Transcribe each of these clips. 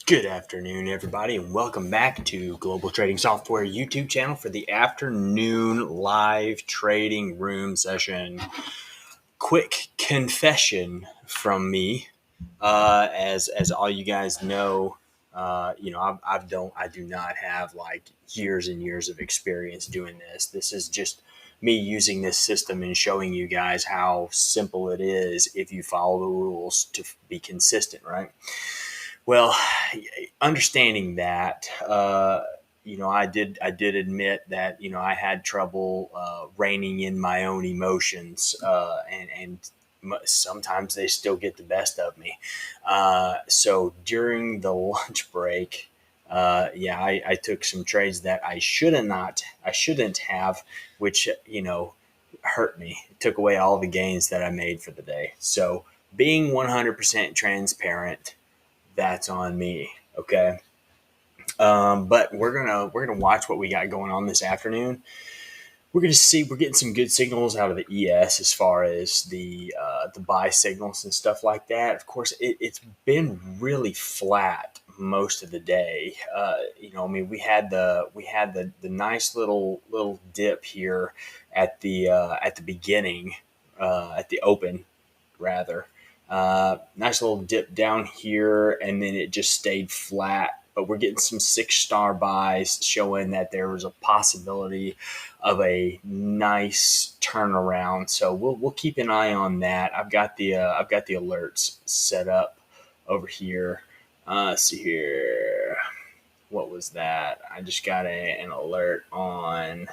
Good afternoon, everybody, and welcome back to Global Trading Software YouTube channel for the afternoon live trading room session. Quick confession from me, as all you guys know, I do not have like years and years of experience doing this. This is just me using this system and showing you guys how simple it is if you follow the rules to be consistent, right? Well, understanding that, I did admit that, I had trouble reining in my own emotions, and sometimes they still get the best of me. So during the lunch break, I took some trades that I shouldn't have, which, hurt me. It took away all the gains that I made for the day. So being 100% transparent, that's on me. Okay. But we're gonna watch what we got going on this afternoon. We're getting some good signals out of the ES as far as the buy signals and stuff like that. Of course, it's been really flat most of the day. We had the nice little dip here at the beginning, at the open rather. Nice little dip down here, and then it just stayed flat. But we're getting some 6-star buys showing that there was a possibility of a nice turnaround. So we'll keep an eye on that. I've got the alerts set up over here. Let's see here. What was that? I just got an alert on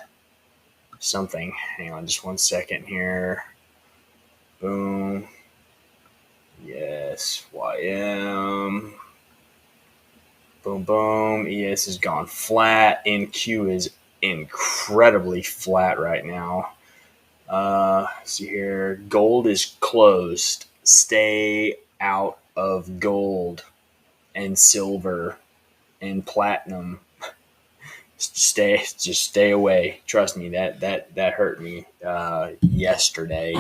something. Hang on just one second here. Boom. Yes, YM. Boom, boom. ES has gone flat. NQ is incredibly flat right now. See here. Gold is closed. Stay out of gold and silver and platinum. Just stay away. Trust me, that hurt me yesterday.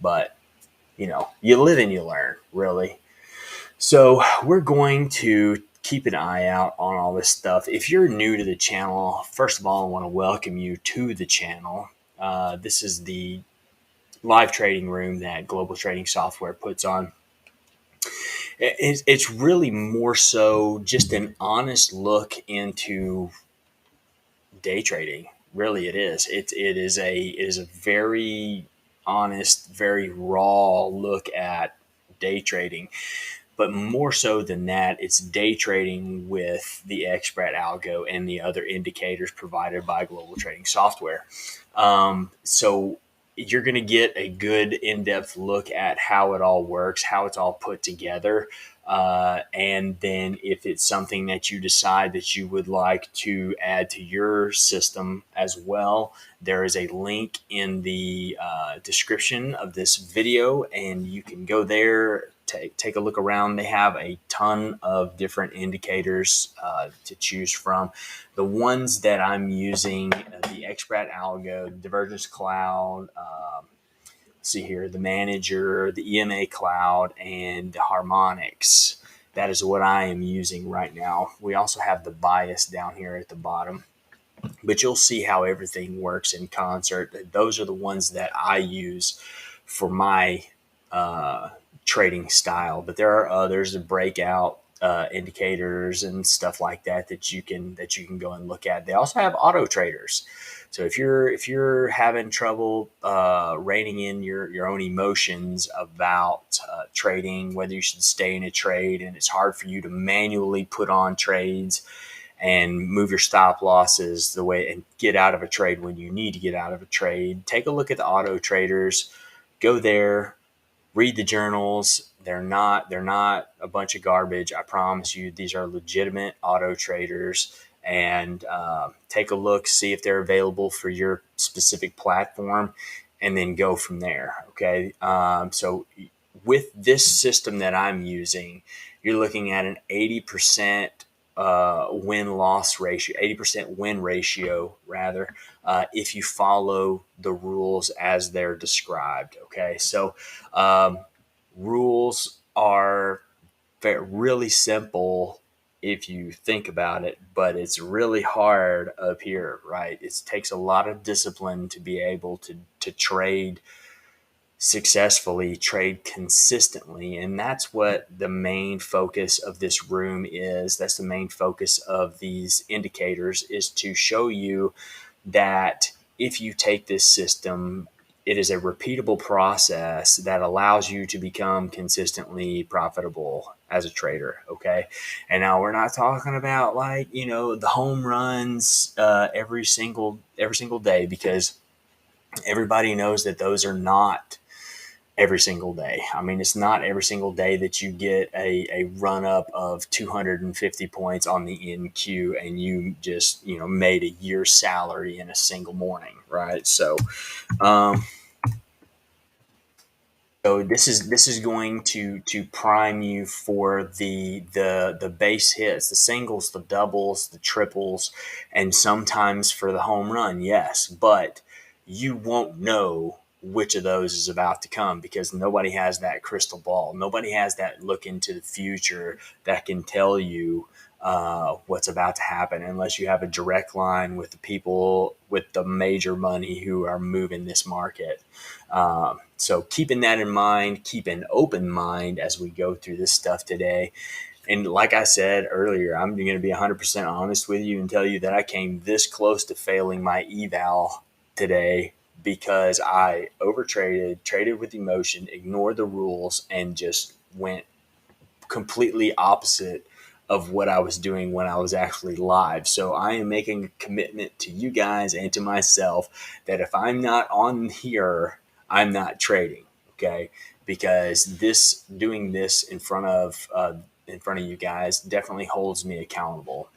But you live and you learn, really. So we're going to keep an eye out on all this stuff. If you're new to the channel, first of all, I want to welcome you to the channel. This is the live trading room that Global Trading Software puts on. It's really more so just an honest look into day trading. Really, it is. It is a very honest, very raw look at day trading. But more so than that, it's day trading with the XSpread algo and the other indicators provided by Global Trading Software. So you're going to get a good in-depth look at how it all works, how it's all put together. And then if it's something that you decide that you would like to add to your system as well, there is a link in the description of this video, and you can go there, take a look around. They have a ton of different indicators to choose from. The ones that I'm using, the XSpread algo, the divergence cloud, see here, the manager, the EMA cloud, and the harmonics. That is what I am using right now. We also have the bias down here at the bottom, but you'll see how everything works in concert. Those are the ones that I use for my trading style, but there are others, the breakout indicators and stuff like that that you can go and look at. They also have auto traders. So if you're having trouble reining in your own emotions about trading, whether you should stay in a trade, and it's hard for you to manually put on trades and move your stop losses the way and get out of a trade when you need to get out of a trade. Take a look at the auto traders. Go there, read the journals. They're not a bunch of garbage. I promise you, these are legitimate auto traders. And take a look, see if they're available for your specific platform, and then go from there. Okay. So with this system that I'm using, you're looking at an 80% win loss ratio, 80% win ratio, rather, if you follow the rules as they're described. Okay. So, rules are really simple if you think about it, but it's really hard up here, right? It takes a lot of discipline to be able to trade successfully, trade consistently. And that's what the main focus of this room is. That's the main focus of these indicators, is to show you that if you take this system, it is a repeatable process that allows you to become consistently profitable as a trader. Okay. And now we're not talking about, like, the home runs every single day, because everybody knows that those are not every single day. I mean, it's not every single day that you get a run up of 250 points on the NQ and you just, made a year's salary in a single morning, right? Um, so this is going to prime you for the base hits, the singles, the doubles, the triples, and sometimes for the home run. Yes, but you won't know which of those is about to come, because nobody has that crystal ball. Nobody has that look into the future that can tell you what's about to happen, unless you have a direct line with the people with the major money who are moving this market. So keeping that in mind, keep an open mind as we go through this stuff today. And like I said earlier, I'm going to be 100% honest with you and tell you that I came this close to failing my eval today because I overtraded, traded with emotion, ignored the rules, and just went completely opposite of what I was doing when I was actually live. So I am making a commitment to you guys and to myself that if I'm not on here, I'm not trading. Okay. Because doing this in front of you guys definitely holds me accountable.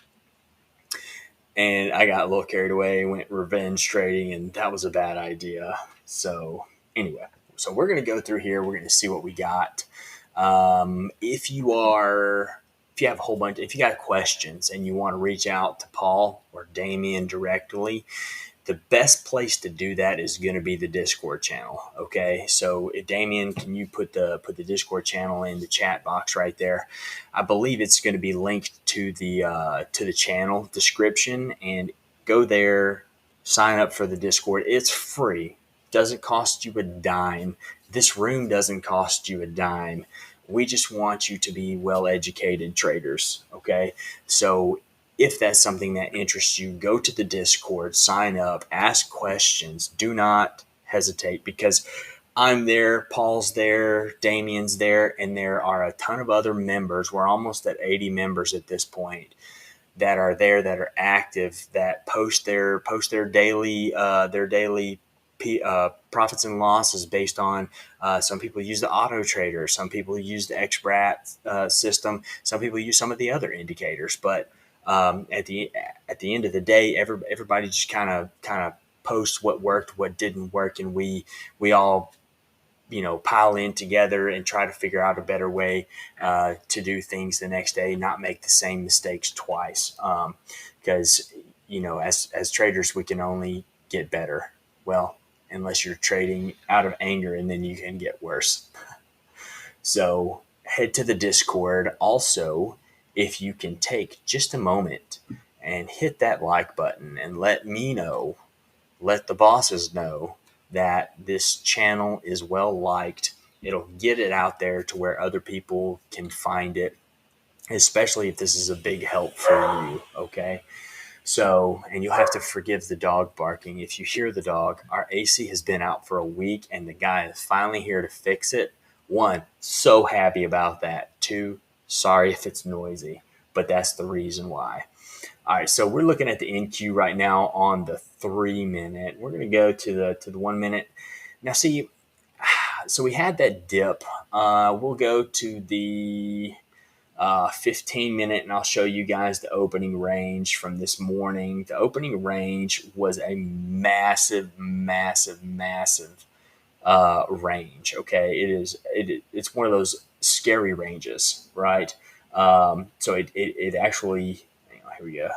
And I got a little carried away, went revenge trading, and that was a bad idea. So anyway, so we're going to go through here. We're going to see what we got. If you have a whole bunch, if you got questions and you want to reach out to Paul or Damien directly, the best place to do that is going to be the Discord channel. Okay. So Damien, can you put the Discord channel in the chat box right there? I believe it's going to be linked to the channel description, and go there, sign up for the Discord. It's free. Doesn't cost you a dime. This room doesn't cost you a dime. We just want you to be well-educated traders. Okay. So if that's something that interests you, go to the Discord, sign up, ask questions. Do not hesitate, because I'm there, Paul's there, Damien's there, and there are a ton of other members. We're almost at 80 members at this point that are there, that are active, that post their daily profits and losses based on. Some people use the auto trader, some people use the XBRAT system, some people use some of the other indicators. But at the end of the day, everybody just kind of posts what worked, what didn't work, and we all pile in together and try to figure out a better way to do things the next day, not make the same mistakes twice. Because as traders, we can only get better. Well, unless you're trading out of anger, and then you can get worse. So head to the Discord. Also, if you can take just a moment and hit that like button and let me know, let the bosses know that this channel is well liked. It'll get it out there to where other people can find it, especially if this is a big help for you. Okay. So, and you'll have to forgive the dog barking. If you hear the dog, our AC has been out for a week and the guy is finally here to fix it. One, so happy about that. Two, sorry if it's noisy. but that's the reason why. All right, so we're looking at the NQ right now on the 3 minute. We're going to go to the 1 minute. Now, see, so we had that dip. We'll go to the 15 minute, and I'll show you guys the opening range from this morning. The opening range was a massive, massive, massive range. Okay, it's one of those scary ranges, right? So it actually, hang on, here we go.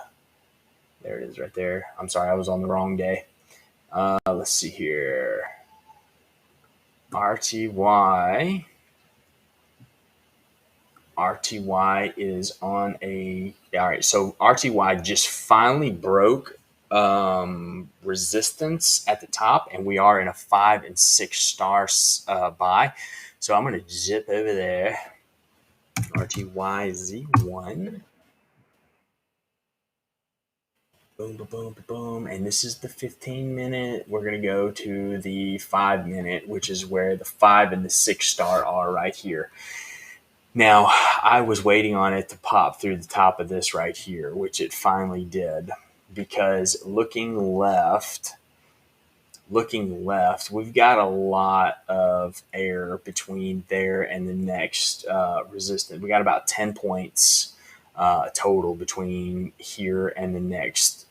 There it is right there. I'm sorry, I was on the wrong day. Let's see here. RTY. RTY is on a, all right. So RTY just finally broke resistance at the top, and we are in a 5 and 6 star buy. So I'm going to zip over there. RTY Z1. Boom, boom, boom, boom. And this is the 15 minute. We're going to go to the 5 minute, which is where the 5 and the 6 star are right here. Now, I was waiting on it to pop through the top of this right here, which it finally did, because looking left, we've got a lot of air between there and the next resistance. We got about 10 points total between here and the next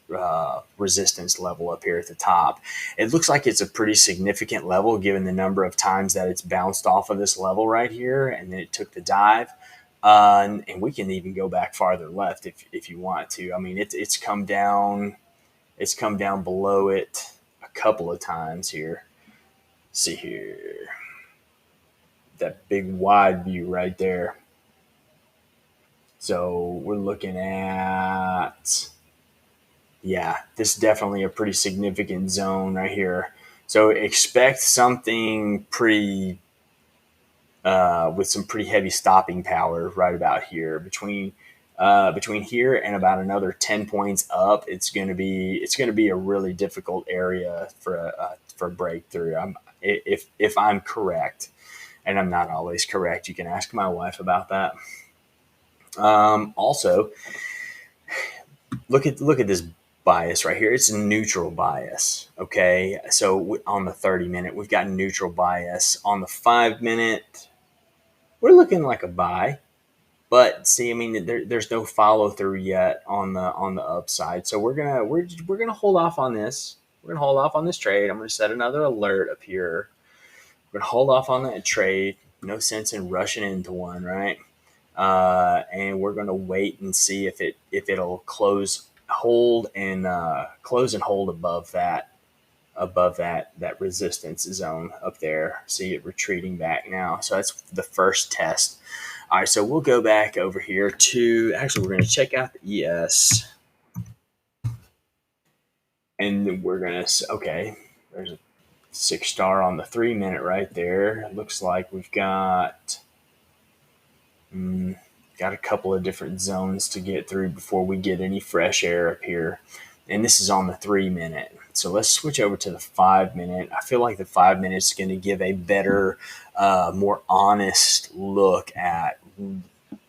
resistance level up here at the top. It looks like it's a pretty significant level given the number of times that it's bounced off of this level right here, and then it took the dive. And we can even go back farther left if you want to. I mean, it's come down below it a couple of times here. See here, that big wide view right there. So we're looking at, yeah, this is definitely a pretty significant zone right here. So expect something pretty with some pretty heavy stopping power right about here between here and about another 10 points up. It's going to be a really difficult area for a breakthrough. If I'm correct, and I'm not always correct. You can ask my wife about that. Also, look at this bias right here. It's a neutral bias. Okay, so on the 30 minute, we've got neutral bias. On the 5 minute, we're looking like a buy. But see, I mean, there's no follow through yet on the upside. So we're gonna hold off on this. We're gonna hold off on this trade. I'm gonna set another alert up here. We're gonna hold off on that trade. No sense in rushing into one, right? And we're gonna wait and see if it'll close, hold, and close and hold above that resistance zone up there. See it retreating back now. So that's the first test. All right, so we'll go back over here to, actually, we're going to check out the ES. And we're going to, okay, there's a 6 star on the 3 minute right there. It looks like we've got a couple of different zones to get through before we get any fresh air up here. And this is on the 3 minute. So let's switch over to the 5 minute. I feel like the 5 minute is going to give a better, more honest look at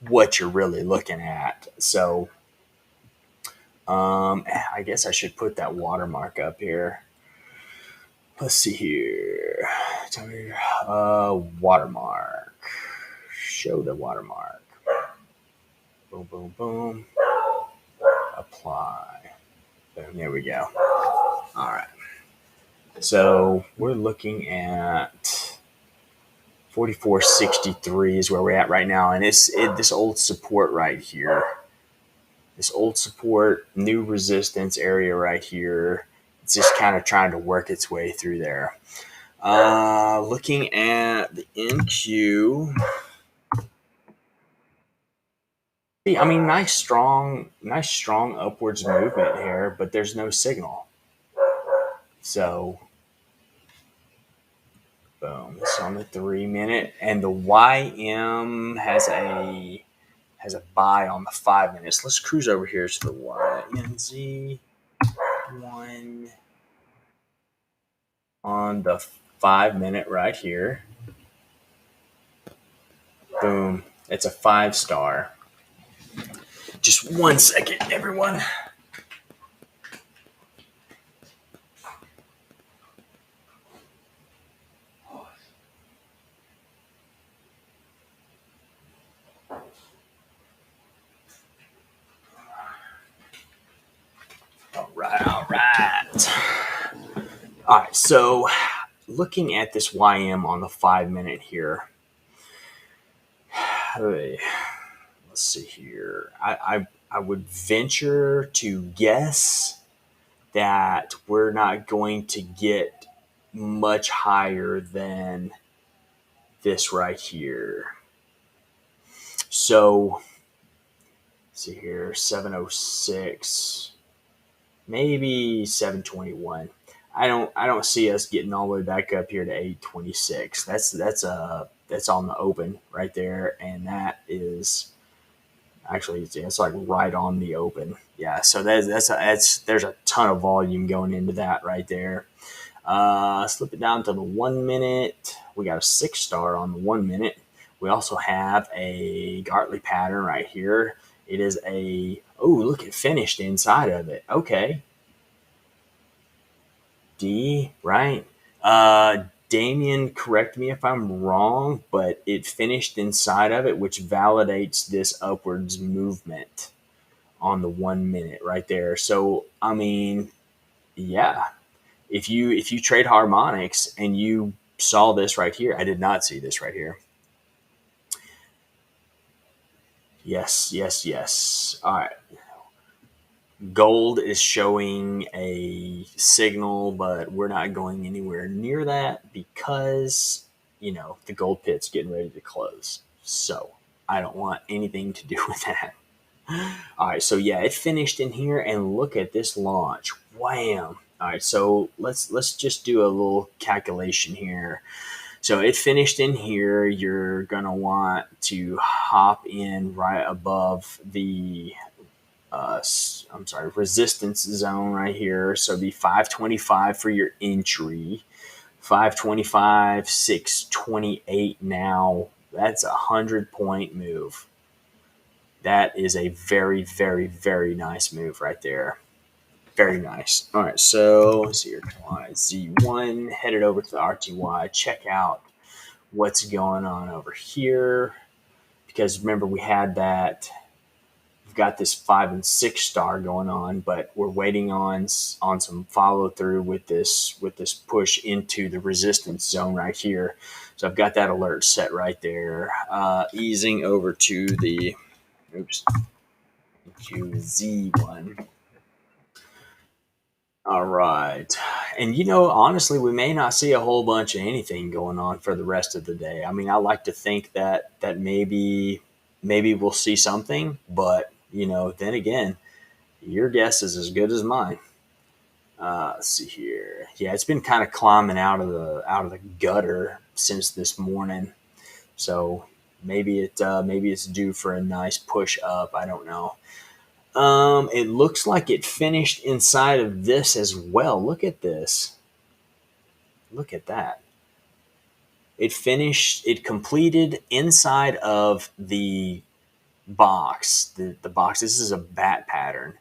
what you're really looking at. So I guess I should put that watermark up here. Let's see here. Watermark. Show the watermark. Boom, boom, boom. Apply. Boom, there we go. All right. So we're looking at 44.63 is where we're at right now. And this old support right here. This old support, new resistance area right here. It's just kind of trying to work its way through there. Looking at the NQ. I mean, nice strong upwards movement here, but there's no signal. So, boom, it's on the 3 minute, and the YM has a buy on the 5 minutes. Let's cruise over here to the YNZ1 on the 5 minute right here. Boom, it's a 5 star. Just 1 second, everyone. All right, all right. All right, so looking at this YM on the 5 minute here. Let's see here. I would venture to guess that we're not going to get much higher than this right here. So, let's see here, 706, maybe 721. I don't see us getting all the way back up here to 826. That's on the open right there, and that is actually it's like right on the open. Yeah, so there's a ton of volume going into that right there. Slip it down to the 1 minute. We got a 6-star on the 1 minute. We also have a Gartley pattern right here. It is look, it finished inside of it. Okay. D, right? Damien, correct me if I'm wrong, but it finished inside of it, which validates this upwards movement on the 1 minute right there. So, I mean, yeah, if you trade harmonics and you saw this right here, I did not see this right here. Yes, yes, yes. All right. Gold is showing a signal, but we're not going anywhere near that because, the gold pit's getting ready to close. So I don't want anything to do with that. All right, so yeah, it finished in here, and look at this launch. Wham! All right, so let's just do a little calculation here. So it finished in here. You're gonna want to hop in right above the resistance zone right here. So be 525 for your entry. 525, 628 now. That's a 100-point move. That is a very, very, very nice move right there. Very nice. All right, so let's see here. Z1, headed over to the RTY. Check out what's going on over here. Because remember, we've got this 5 and 6-star going on, but we're waiting on some follow through with this push into the resistance zone right here. So I've got that alert set right there. Easing over to the QZ1. All right. And honestly, we may not see a whole bunch of anything going on for the rest of the day. I mean, I like to think that maybe we'll see something, but then again, your guess is as good as mine. Let's see here. Yeah, it's been kind of climbing out of the gutter since this morning. So maybe it's due for a nice push up. I don't know. It looks like it finished inside of this as well. Look at this. Look at that. It completed inside of the box. The box, this is a bat pattern.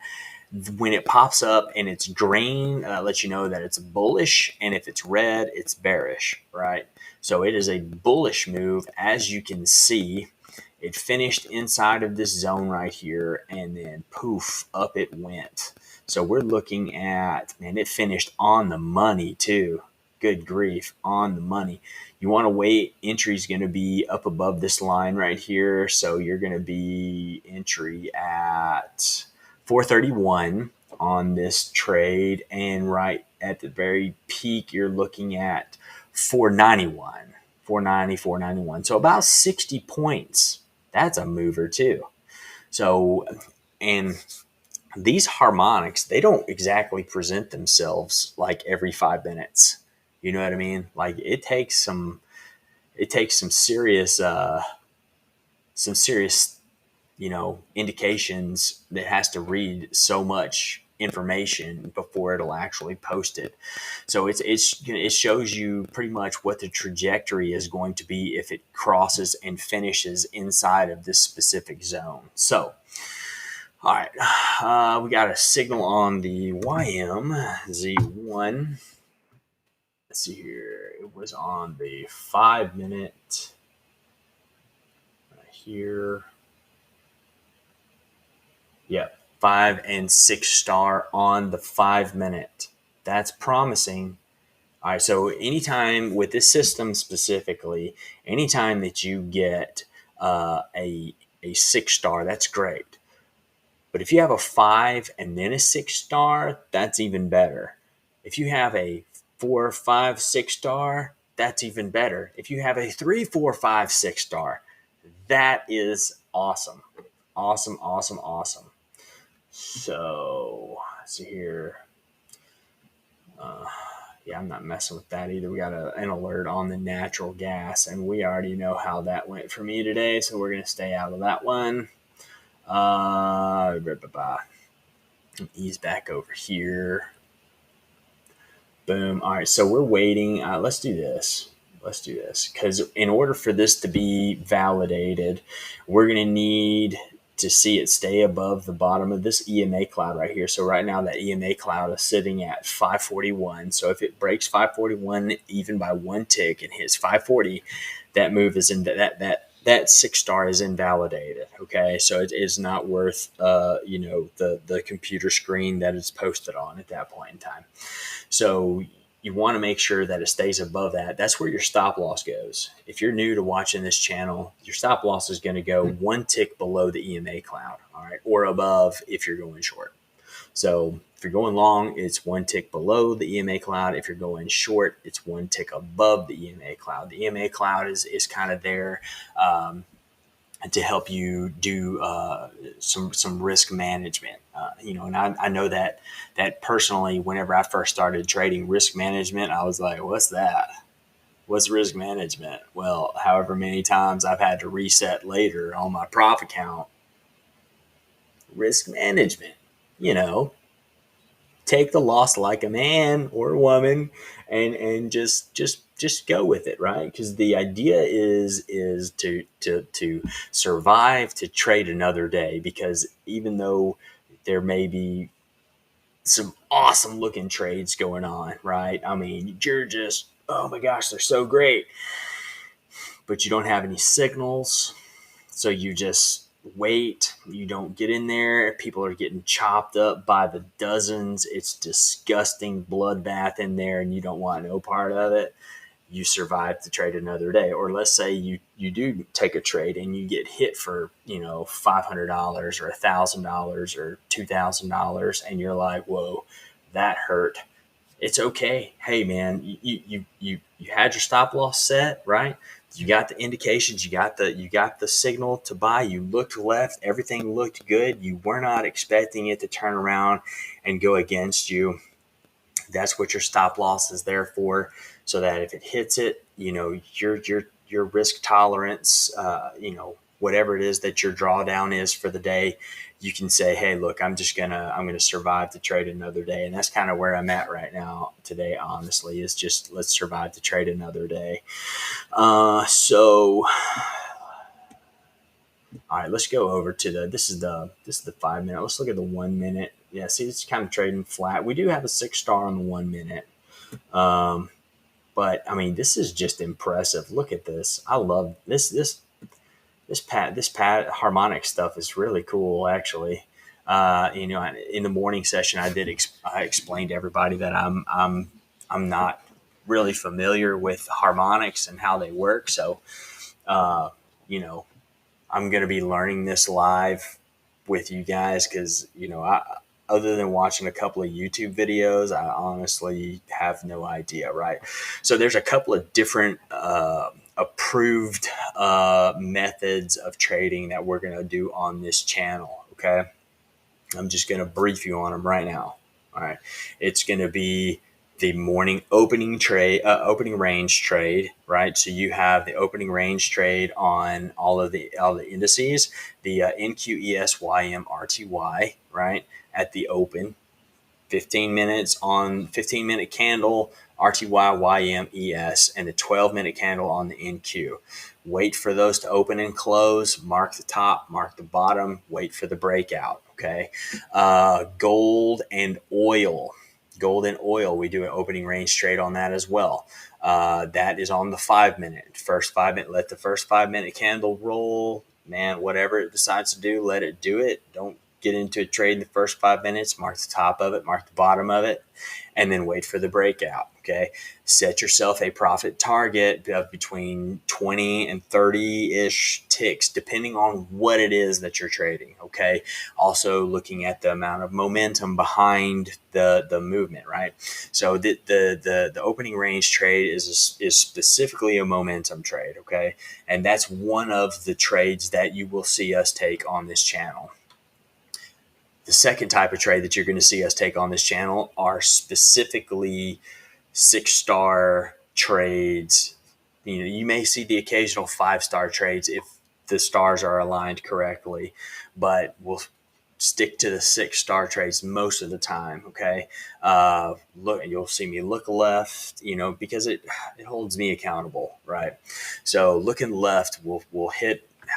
When it pops up and it's green, lets you know that it's bullish, and if it's red, it's bearish, right? So it is a bullish move, as you can see. It finished inside of this zone right here, and then poof, up it went. So we're looking at, man, it finished on the money too. Good grief, on the money. You want to wait, entry is going to be up above this line right here. So you're going to be entry at 431 on this trade, and right at the very peak, you're looking at 491, 490, 491. So about 60 points. That's a mover too. So, and these harmonics, they don't exactly present themselves like every 5 minutes. You know what I mean? Like it takes some serious, indications that has to read so much information before it'll actually post it. So it shows you pretty much what the trajectory is going to be if it crosses and finishes inside of this specific zone. So All right, we got a signal on the YMZ1. Let's see here. It was on the 5 minute right here. Yep, 5 and 6 star on the 5 minute. That's promising. All right, so anytime with this system specifically, anytime that you get a 6 star, that's great. But if you have a 5 and then a 6 star, that's even better. If you have a 4, 5, 6 star, that's even better. If you have a 3, 4, 5, 6 star, that is awesome. Awesome, awesome, awesome. So let's see here. Yeah, I'm not messing with that either. We got an alert on the natural gas, and we already know how that went for me today, so we're going to stay out of that one. Ease back over here. Boom. All right, so we're waiting. Let's do this. Let's do this because in order for this to be validated, we're going to need to see it stay above the bottom of this EMA cloud right here. So right now that EMA cloud is sitting at 541. So if it breaks 541 even by one tick and hits 540, that move is in that 6 star is invalidated. Okay, so it is not worth the computer screen that it's posted on at that point in time. So you want to make sure that it stays above that. That's where your stop loss goes. If you're new to watching this channel, your stop loss is going to go one tick below the EMA cloud, all right, or above if you're going short. So if you're going long, it's one tick below the EMA cloud. If you're going short, it's one tick above the EMA cloud. The EMA cloud is kind of there to help you do some risk management. And I know that personally, whenever I first started trading risk management, I was like, what's that? What's risk management? Well, however many times I've had to reset later on my profit count, risk management, take the loss like a man or a woman and just go with it, right? Because the idea is to survive, to trade another day. Because even though there may be some awesome looking trades going on, right? I mean, you're just, oh my gosh, they're so great, but you don't have any signals, so you just wait. You don't get in there. People are getting chopped up by the dozens. It's disgusting bloodbath in there, and you don't want no part of it. You survive to trade another day. Or let's say you do take a trade and you get hit for $500 or $1,000 or $2,000, and you're like, whoa, that hurt. It's okay. Hey man, you had your stop loss set, right? You got the indications, you got the signal to buy, you looked left, everything looked good. You were not expecting it to turn around and go against you. That's what your stop loss is there for, so that if it hits it, your risk tolerance, whatever it is that your drawdown is for the day, you can say, hey, look, I'm gonna survive to trade another day. And that's kind of where I'm at right now today, honestly, is just let's survive to trade another day. So all right, let's go over to this is the 5 minute. Let's look at the 1 minute. Yeah, see, it's kind of trading flat. We do have a 6 star on the 1 minute. But I mean, this is just impressive. Look at this. I love this pat harmonic stuff is really cool, actually. In the morning session, I explained to everybody that I'm not really familiar with harmonics and how they work. So, uh, you know, I'm going to be learning this live with you guys because, other than watching a couple of YouTube videos, I honestly have no idea, right? So there's a couple of different approved methods of trading that we're going to do on this channel, okay? I'm just going to brief you on them right now. All right. It's going to be the morning opening range trade, right? So you have the opening range trade on all the indices, the NQESYMRTY, right? At the open, 15 minute candle, RTYYMES, and the 12-minute candle on the NQ. Wait for those to open and close. Mark the top, mark the bottom, wait for the breakout. Okay. Gold and oil. Gold and oil, we do an opening range trade on that as well. That is on the 5-minute. First 5 minute, let the first 5-minute candle roll. Man, whatever it decides to do, let it do it. Don't get into a trade in the first 5 minutes. Mark the top of it, mark the bottom of it, and then wait for the breakout. Okay. Set yourself a profit target of between 20 and 30-ish ticks, depending on what it is that you're trading. Okay. Also looking at the amount of momentum behind the movement, right? So the opening range trade is specifically a momentum trade. Okay. And that's one of the trades that you will see us take on this channel. The second type of trade that you're going to see us take on this channel are specifically 6-star trades. You know, you may see the occasional 5-star trades if the stars are aligned correctly, but we'll stick to the 6-star trades most of the time. Okay. Look, you'll see me look left, you know, because it holds me accountable. Right. So looking left,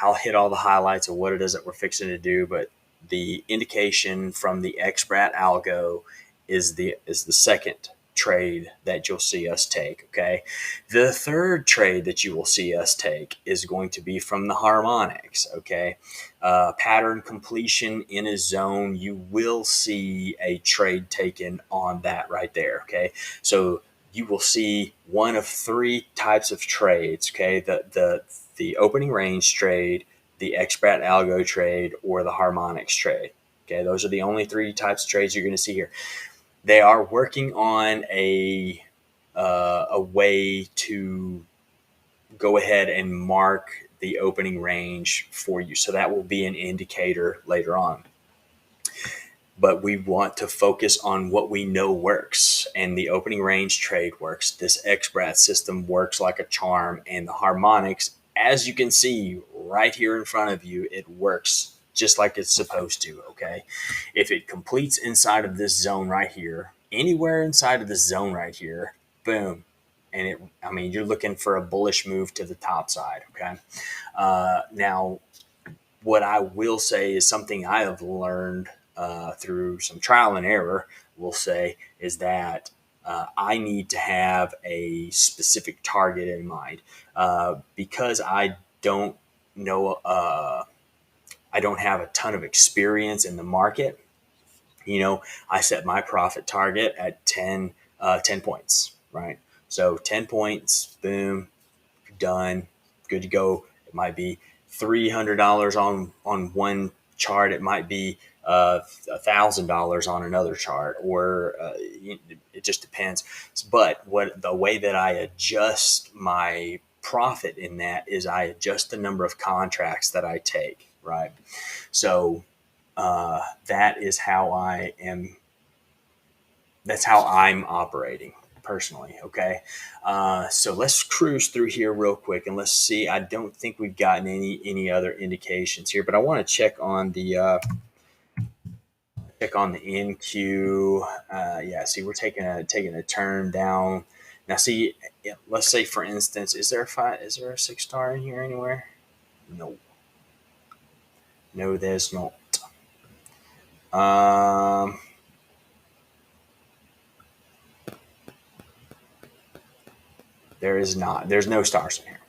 I'll hit all the highlights of what it is that we're fixing to do, but the indication from the XBRAT algo is the second trade that you'll see us take. Okay. The third trade that you will see us take is going to be from the harmonics. Okay. Pattern completion in a zone. You will see a trade taken on that right there. Okay. So you will see one of 3 types of trades. Okay. The opening range trade, the XBRAT algo trade, or the harmonics trade. Okay. Those are the only 3 types of trades you're going to see here. They are working on a way to go ahead and mark the opening range for you. So that will be an indicator later on. But we want to focus on what we know works, and the opening range trade works. This XBRAT system works like a charm, and the harmonics, as you can see right here in front of you, it works just like it's supposed to. Okay. If it completes inside of this zone right here, anywhere inside of this zone right here, boom. And you're looking for a bullish move to the top side. Okay. Now, what I will say is something I have learned through some trial and error, we'll say, is that I need to have a specific target in mind because I don't know, I don't have a ton of experience in the market. You know, I set my profit target at 10 points, right? So 10 points, boom, done, good to go. It might be $300 on one chart. It might be $1,000 on another chart, or it just depends. But the way that I adjust my profit in that is I adjust the number of contracts that I take, right? So that is how I am. That's how I'm operating personally. Okay. So let's cruise through here real quick and let's see. I don't think we've gotten any other indications here, but I want to check on the NQ. Yeah. See, we're taking a turn down now. See, let's say for instance, is there a 6-star in here anywhere? No, there's not. There is not. There's no stars in here.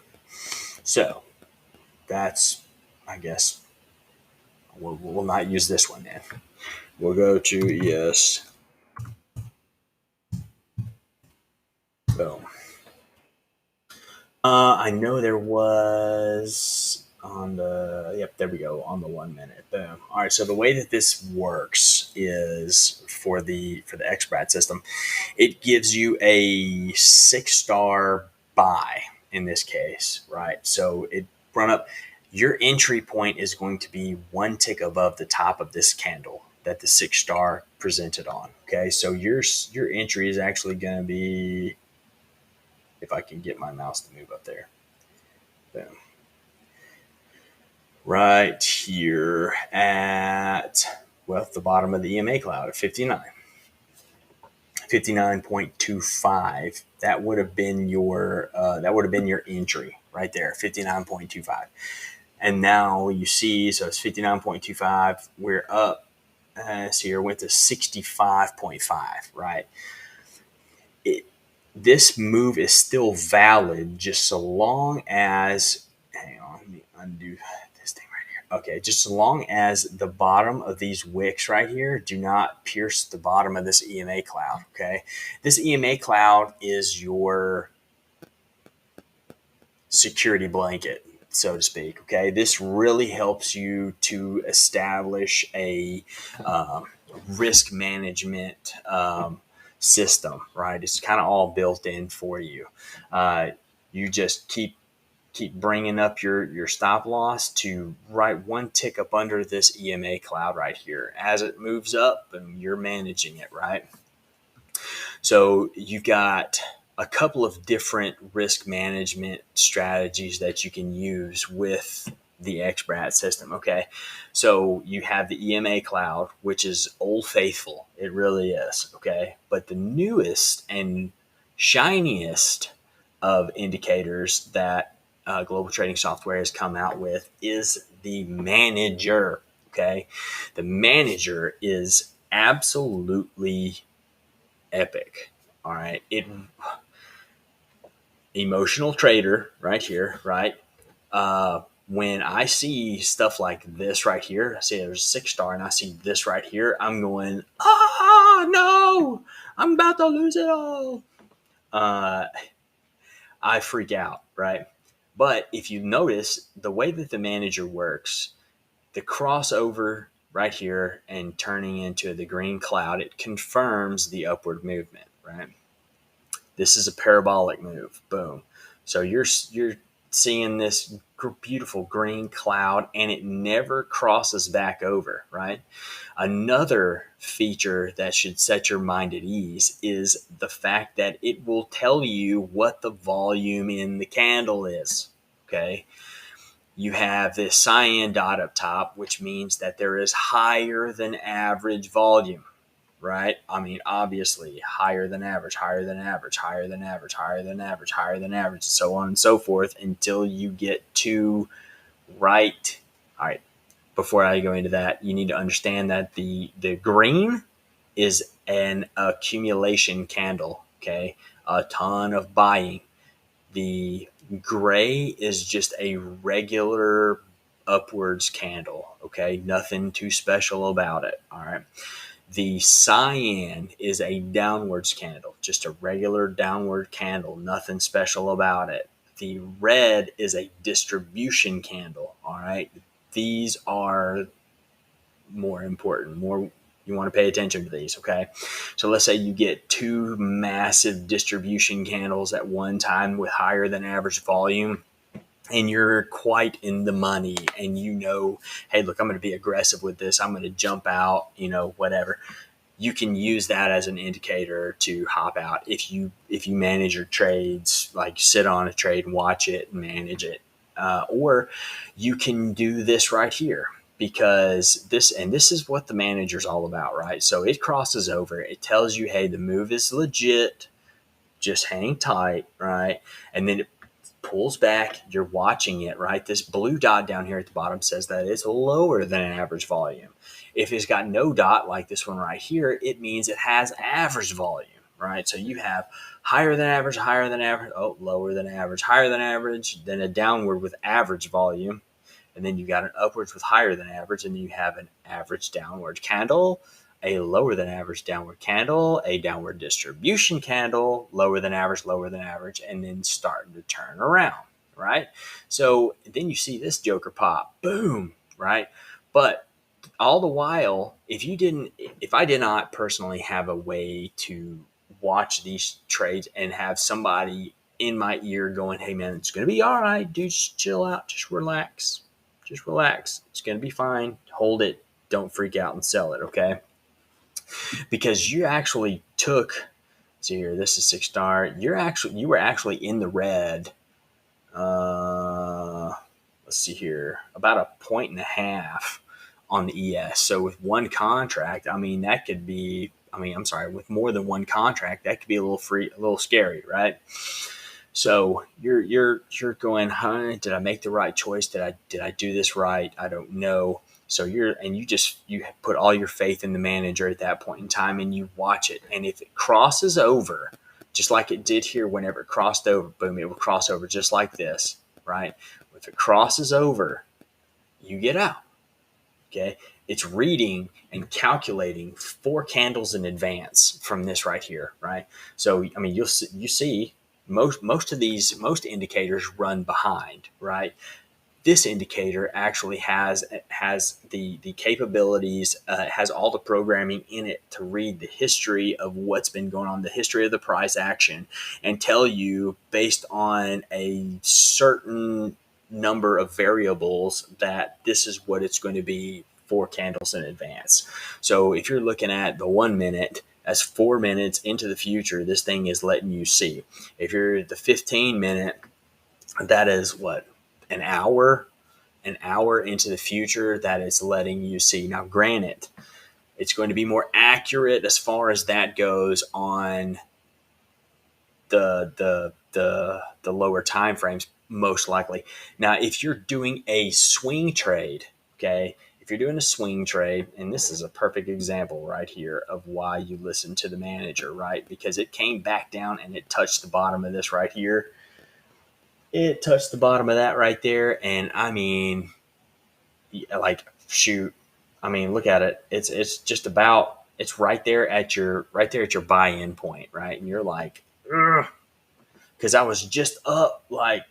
So that's, I guess, we'll not use this one then. We'll go to ES. Boom. I know there was on the, yep, there we go, on the 1 minute. Boom. All right. So the way that this works is for the XBRAT system, it gives you a 6-star buy in this case, right? So it run up. Your entry point is going to be 1 tick above the top of this candle that the 6-star presented on. Okay. So your entry is actually going to be, if I can get my mouse to move up there. Boom. Right here at, well, the bottom of the EMA cloud at 59. 59.25. That would have been your entry right there, 59.25. And now you see, so it's 59.25. We're up. So here went to 65.5, right? This move is still valid just so long as, hang on, let me undo this thing right here. Okay, just so long as the bottom of these wicks right here do not pierce the bottom of this EMA cloud, okay? This EMA cloud is your security blanket, so to speak, okay? This really helps you to establish a risk management system, right? It's kind of all built in for you. You just keep bringing up your stop loss to right one tick up under this EMA cloud right here. As it moves up, and you're managing it, right? So you've got a couple of different risk management strategies that you can use with the XBRAT system. Okay. So you have the EMA cloud, which is old faithful. It really is. Okay. But the newest and shiniest of indicators that global trading software has come out with is the manager. Okay. The manager is absolutely epic. All right. Emotional trader right here, right? When I see stuff like this right here, I see there's a 6-star and I see this right here, I'm going, no, I'm about to lose it all. I freak out, right? But if you notice the way that the manager works, the crossover right here and turning into the green cloud, it confirms the upward movement, right? This is a parabolic move. Boom. So you're seeing this beautiful green cloud and it never crosses back over, right? Another feature that should set your mind at ease is the fact that it will tell you what the volume in the candle is, okay? You have this cyan dot up top, which means that there is higher than average volume, right? I mean, obviously higher than average, higher than average, higher than average, higher than average, higher than average, so on and so forth until you get to right. All right. Before I go into that, you need to understand that the green is an accumulation candle. Okay. A ton of buying. The gray is just a regular upwards candle. Okay. Nothing too special about it. All right. The cyan is a downwards candle, just a regular downward candle, nothing special about it. The red is a distribution candle, all right? These are more important, you want to pay attention to these, okay? So let's say you get two massive distribution candles at one time with higher than average volume, and you're quite in the money and you know, hey, look, I'm going to be aggressive with this. I'm going to jump out, whatever. You can use that as an indicator to hop out if you manage your trades, like sit on a trade and watch it and manage it. Or you can do this right here, because this is what the manager's all about, right? So it crosses over. It tells you, hey, the move is legit. Just hang tight, right? And then it pulls back. You're watching it, right? This blue dot down here at the bottom says that it's lower than an average volume. If it's got no dot like this one right here, it means it has average volume, right? So you have higher than average, lower than average, higher than average, then a downward with average volume. And then you got an upwards with higher than average, and then you have an average downward candle, a lower than average downward candle, a downward distribution candle, lower than average, and then starting to turn around, right? So then you see this joker pop, boom, right? But all the while, if I did not personally have a way to watch these trades and have somebody in my ear going, hey man, it's going to be all right, dude, just chill out, just relax. It's going to be fine. Hold it. Don't freak out and sell it. Okay. Because you actually took, see here, this is 6-star. You were actually in the red. Let's see here, about 1.5 points on the ES. So with one contract, I mean, that could be I'm sorry, with more than one contract, that could be a little scary, right? So you're going, huh? Did I make the right choice? Did I do this right? I don't know. So you put all your faith in the manager at that point in time, and you watch it. And if it crosses over, just like it did here, whenever it crossed over, boom, it will cross over just like this, right? If it crosses over, you get out. Okay. It's reading and calculating 4 candles in advance from this right here, right? So, you see most indicators run behind, right? This indicator actually has the capabilities, has all the programming in it to read the history of what's been going on, the history of the price action, and tell you based on a certain number of variables that this is what it's going to be 4 candles in advance. So if you're looking at the 1 minute, that's 4 minutes into the future, this thing is letting you see. If you're the 15 minute, that is what, an hour into the future, that is letting you see. Now, granted, it's going to be more accurate as far as that goes on the lower time frames, most likely. Now, if you're doing a swing trade, okay, if you're doing a swing trade, and this is a perfect example right here of why you listen to the manager, right? Because it came back down and it touched the bottom of this right here. It touched the bottom of that right there, and like, shoot, look at it. It's just about, it's right there at your buy-in point, right? And you're like, because I was just up like,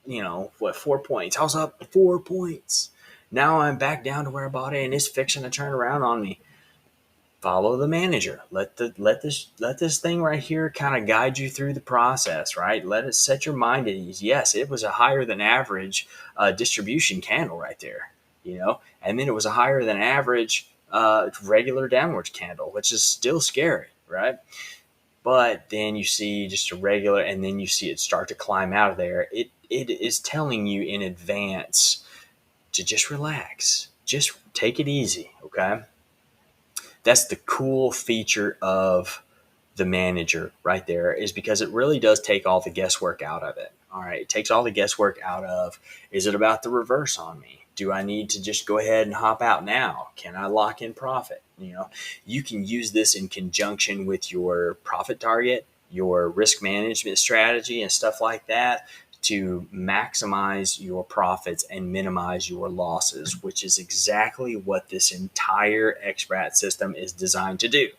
4 points. I was up 4 points. Now I'm back down to where I bought it, and it's fixing to turn around on me. Follow the manager. Let this thing right here kind of guide you through the process, right? Let it set your mind at ease. Yes, it was a higher than average distribution candle right there, and then it was a higher than average regular downwards candle, which is still scary, right? But then you see just a regular, and then you see it start to climb out of there. It is telling you in advance to just relax, just take it easy, okay? That's the cool feature of the manager right there, is because it really does take all the guesswork out of it. All right. It takes all the guesswork out of, is it about the reverse on me? Do I need to just go ahead and hop out now? Can I lock in profit? You can use this in conjunction with your profit target, your risk management strategy, and stuff like that to maximize your profits and minimize your losses, which is exactly what this entire XBRAT system is designed to do.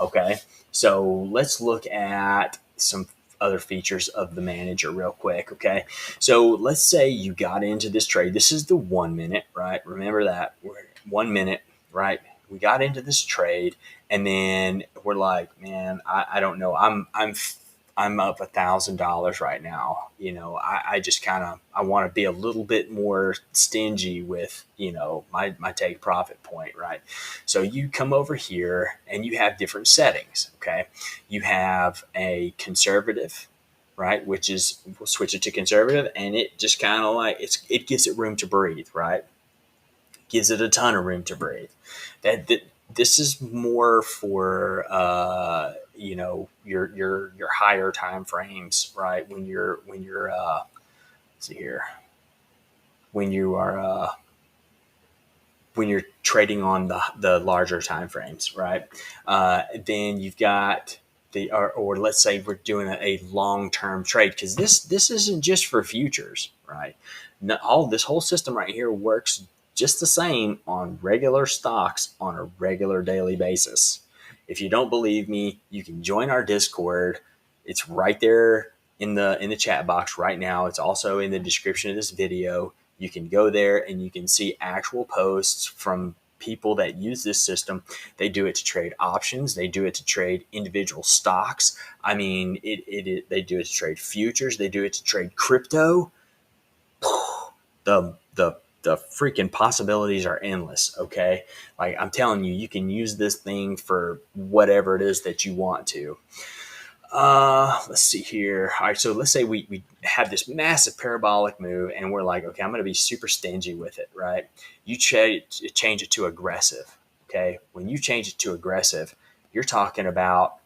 Okay, so let's look at some other features of the manager real quick. Okay, so let's say you got into this trade. This is the 1 minute, right? Remember that, we're 1 minute, right? We got into this trade, and then we're like, man, I don't know. I'm up $1,000 right now. I just I want to be a little bit more stingy with, my take profit point, right? So you come over here and you have different settings. Okay. You have a conservative, right? Which is, we'll switch it to conservative, and it just kind of like, it gives it room to breathe, right? Gives it a ton of room to breathe. That this is more for your higher time frames, right? When you're let's see here, when you are when you're trading on the larger time frames, right? Then you've got or let's say we're doing a long-term trade, because this isn't just for futures, right? All this whole system right here works just the same on regular stocks on a regular daily basis. If you don't believe me, you can join our Discord. It's right there in the chat box right now. It's also in the description of this video. You can go there and you can see actual posts from people that use this system. They do it to trade options. They do it to trade individual stocks. They do it to trade futures. They do it to trade crypto. The freaking possibilities are endless. Okay. Like, I'm telling you, you can use this thing for whatever it is that you want to. Let's see here. All right, so let's say we have this massive parabolic move, and we're like, okay, I'm going to be super stingy with it, right? You change it to aggressive. Okay, when you change it to aggressive, you're talking about,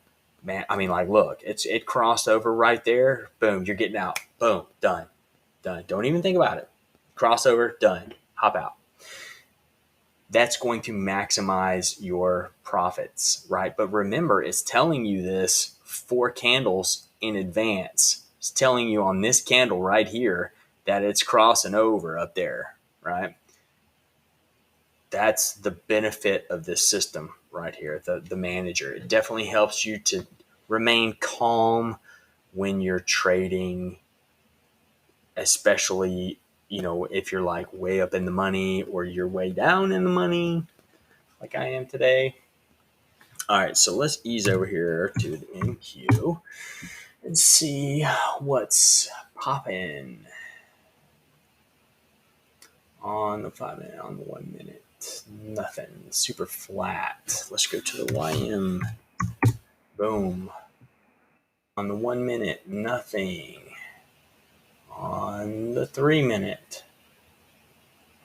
man, I mean, like, look, it crossed over right there. Boom, you're getting out. Boom, done. Don't even think about it. Crossover, done. Hop out. That's going to maximize your profits, right? But remember, it's telling you this 4 candles in advance. It's telling you on this candle right here that it's crossing over up there, right? That's the benefit of this system right here, the manager. It definitely helps you to remain calm when you're trading, especially, if you're like way up in the money or you're way down in the money like I am today. All right, so let's ease over here to the NQ and see what's popping on the 5 minute, on the 1 minute. Nothing. Super flat. Let's go to the YM. Boom. On the 1 minute, nothing. On the 3 minute.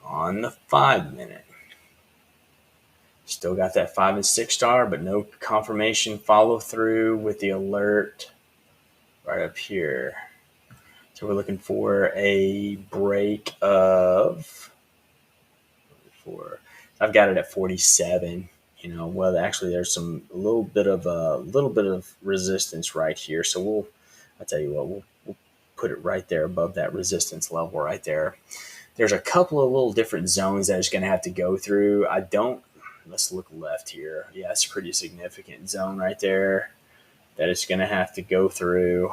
On the 5 minute. Still got that 5 and 6 star, but no confirmation follow through with the alert right up here. So we're looking for a break of I've got it at 47. Well, actually, there's a little bit of resistance right here. So I'll tell you what, we'll put it right there above that resistance level right there. There's a couple of little different zones that it's going to have to go through. Let's look left here. Yeah, it's a pretty significant zone right there that it's going to have to go through.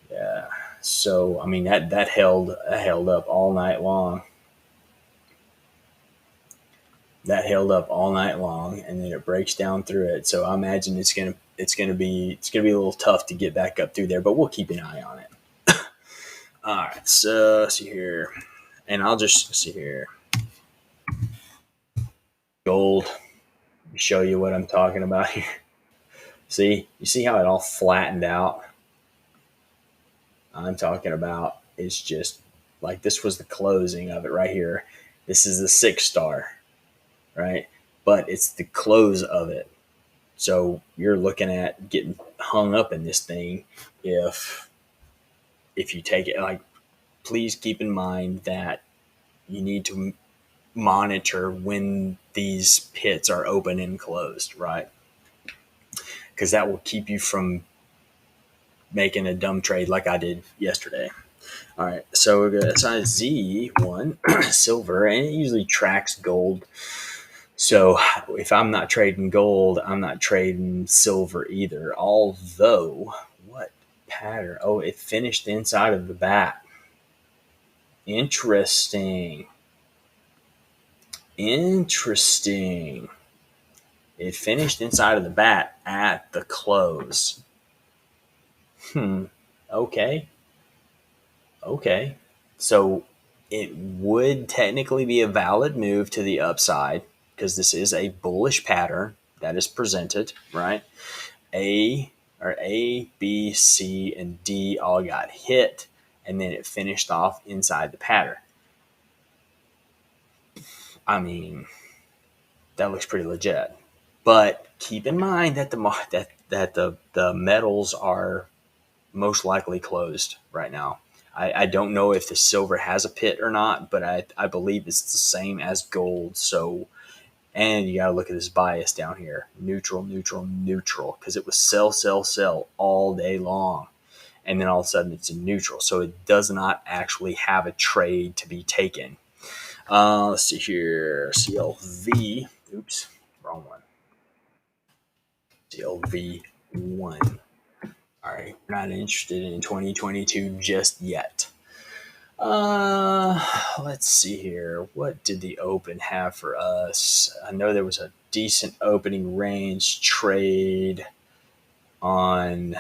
Yeah. So, I mean, that held up all night long. That held up all night long, and then it breaks down through it. So I imagine it's gonna be a little tough to get back up through there, but we'll keep an eye on it. All right, so see here, and I'll just see here. Gold, show you what I'm talking about here. You see how it all flattened out? I'm talking about it's just like this was the closing of it right here. This is the 6 star, right? But it's the close of it. So you're looking at getting hung up in this thing if you take it. Like, please keep in mind that you need to monitor when these pits are open and closed, right? Because that will keep you from making a dumb trade like I did yesterday. All right, so we're going to size Z1 silver, and it usually tracks gold. So if I'm not trading gold, I'm not trading silver either. Although, what pattern? Oh, it finished inside of the bat. Interesting. It finished inside of the bat at the close. Okay. So it would technically be a valid move to the upside because this is a bullish pattern that is presented, right? A, B, C, and D all got hit, and then it finished off inside the pattern. I mean, that looks pretty legit. But keep in mind that the metals are most likely closed right now. I don't know if the silver has a pit or not, but I believe it's the same as gold. So, and you got to look at this bias down here. Neutral, because it was sell all day long. And then all of a sudden it's in neutral. So it does not actually have a trade to be taken. Let's see here. CLV. Oops, wrong one. CLV1. All right, not interested in 2022 just yet. Let's see here. What did the open have for us? I know there was a decent opening range trade on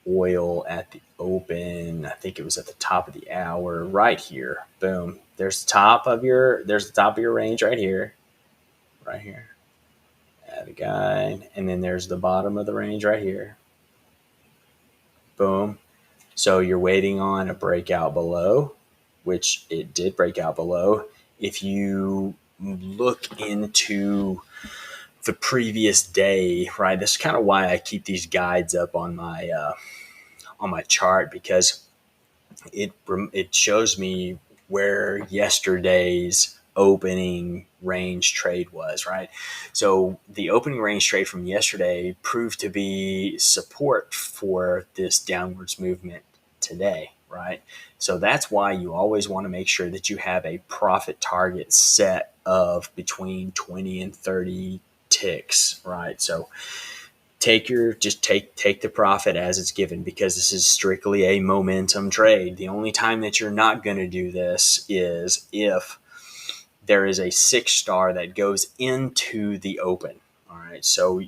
oil at the open. I think it was at the top of the hour right here. Boom. There's the top of your range right here. Right here. Add a guide. And then there's the bottom of the range right here. Boom. So you're waiting on a breakout below, which it did break out below. If you look into the previous day, right? This is kind of why I keep these guides up on my chart, because it shows me where yesterday's opening range trade was, right? So the opening range trade from yesterday proved to be support for this downwards movement today, right? So that's why you always want to make sure that you have a profit target set of between 20 and 30 ticks, right? So take the profit as it's given, because this is strictly a momentum trade. The only time that you're not going to do this is if there is a 6-star that goes into the open. All right, so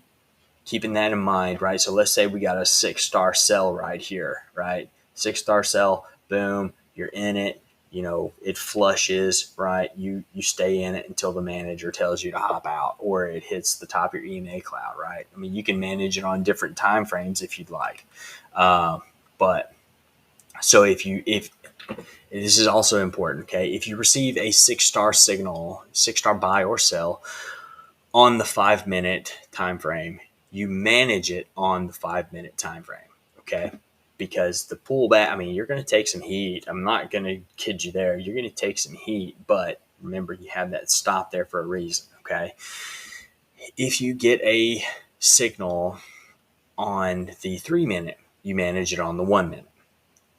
keeping that in mind, right? So let's say we got a 6-star sell right here, right? 6-star sell, boom, you're in it. It flushes, right? You stay in it until the manager tells you to hop out, or it hits the top of your EMA cloud, right? I mean, you can manage it on different time frames if you'd like. But so if this is also important, okay? If you receive a 6-star signal, 6-star buy or sell on the 5-minute time frame, you manage it on the 5-minute time frame, okay? Because the pullback, I mean, you're going to take some heat. I'm not going to kid you there. You're going to take some heat, but remember, you have that stop there for a reason, okay? If you get a signal on the 3-minute, you manage it on the 1-minute.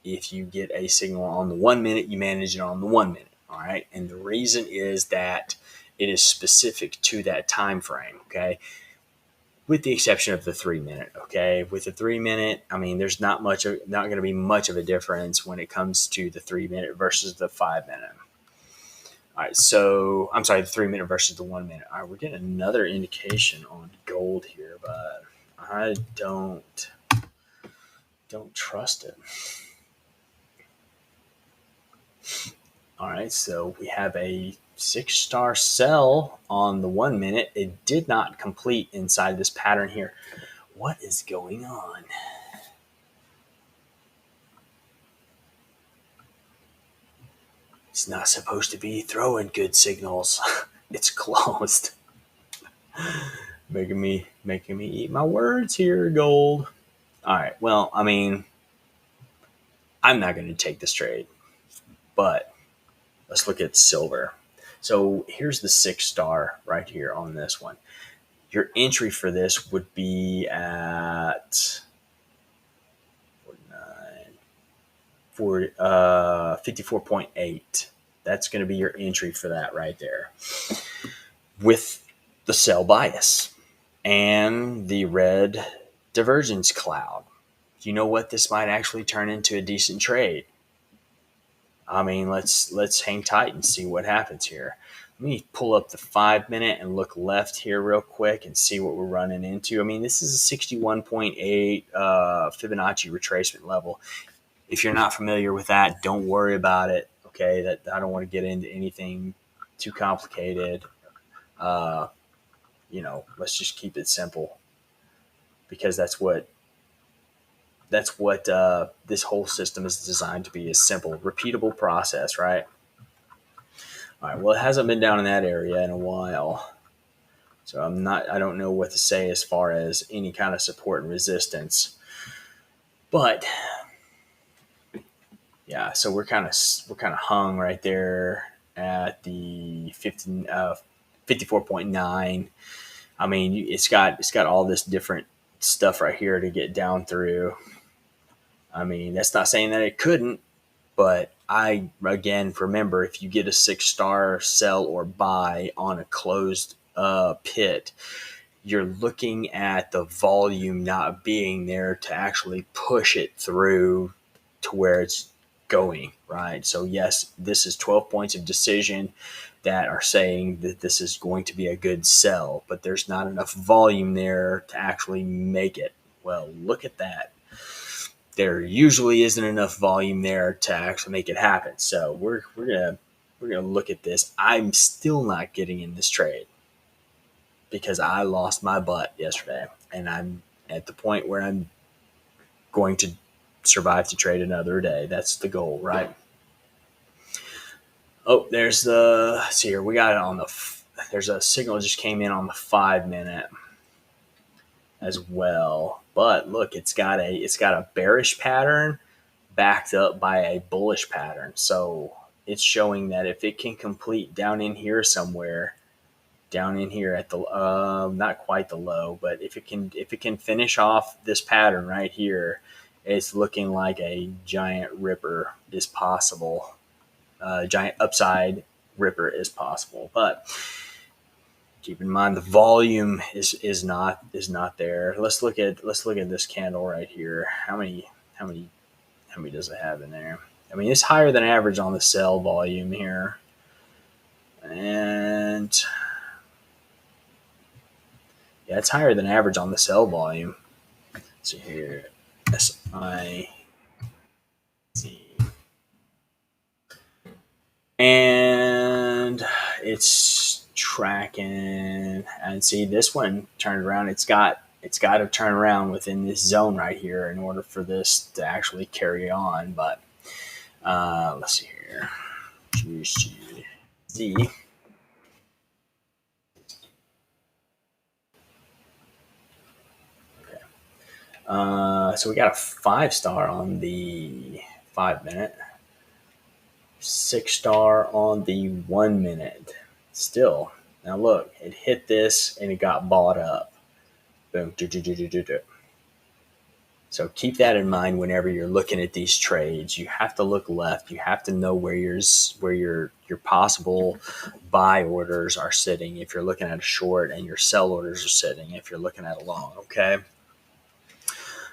If you get a signal on the 1-minute, you manage it on the 1-minute, all right? And the reason is that it is specific to that time frame, okay? With the exception of the 3-minute, okay? With the 3-minute, I mean, there's not going to be much of a difference when it comes to the 3-minute versus the 5-minute. All right, so I'm sorry, the 3-minute versus the 1-minute. All right, we're getting another indication on gold here, but I don't trust it. All right, so we have a 6-star sell on the 1-minute. It did not complete inside this pattern here. What is going on? It's not supposed to be throwing good signals. It's closed. making me eat my words here, gold. All right, well, I mean, I'm not going to take this trade, but let's look at silver. So here's the 6-star right here on this one. Your entry for this would be at 54.8. That's going to be your entry for that right there, with the sell bias and the red divergence cloud. You know what? This might actually turn into a decent trade. I mean, let's hang tight and see what happens here. Let me pull up the 5-minute and look left here real quick and see what we're running into. I mean, this is a 61.8 Fibonacci retracement level. If you're not familiar with that, don't worry about it. Okay, that I don't want to get into anything too complicated. Let's just keep it simple, because that's what this whole system is designed to be: a simple, repeatable process, right? All right. Well, it hasn't been down in that area in a while, so I don't know what to say as far as any kind of support and resistance. But yeah, so we're kind of hung right there at the 54.9. I mean, it's got all this different stuff right here to get down through. I mean, that's not saying that it couldn't, but again, remember, if you get a 6-star sell or buy on a closed pit, you're looking at the volume not being there to actually push it through to where it's going, right? So yes, this is 12 points of decision that are saying that this is going to be a good sell, but there's not enough volume there to actually make it. Well, look at that. There usually isn't enough volume there to actually make it happen. So we're gonna look at this. I'm still not getting in this trade because I lost my butt yesterday, and I'm at the point where I'm going to survive to trade another day. That's the goal, right? Oh, there's the. See here, we got it on the. there's a signal just came in on the 5-minute as well. But look, it's got a bearish pattern backed up by a bullish pattern. So it's showing that if it can complete down in here somewhere, down in here at the not quite the low, but if it can finish off this pattern right here, it's looking like a giant ripper is possible. Giant upside ripper is possible, but keep in mind the volume is not there. Let's look at this candle right here. How many does it have in there? I mean, it's higher than average on the sell volume here, and yeah, it's higher than average on the sell volume. Let's see here, SIC, and it's tracking. And see, this one turned around. It's got to turn around within this zone right here in order for this to actually carry on. But let's see here, GTS. So we got a 5-star on the 5-minute, 6-star on the 1-minute. Still, now look, it hit this and it got bought up. Boom. So keep that in mind whenever you're looking at these trades. You have to look left. You have to know where your possible buy orders are sitting if you're looking at a short, and your sell orders are sitting if you're looking at a long. Okay.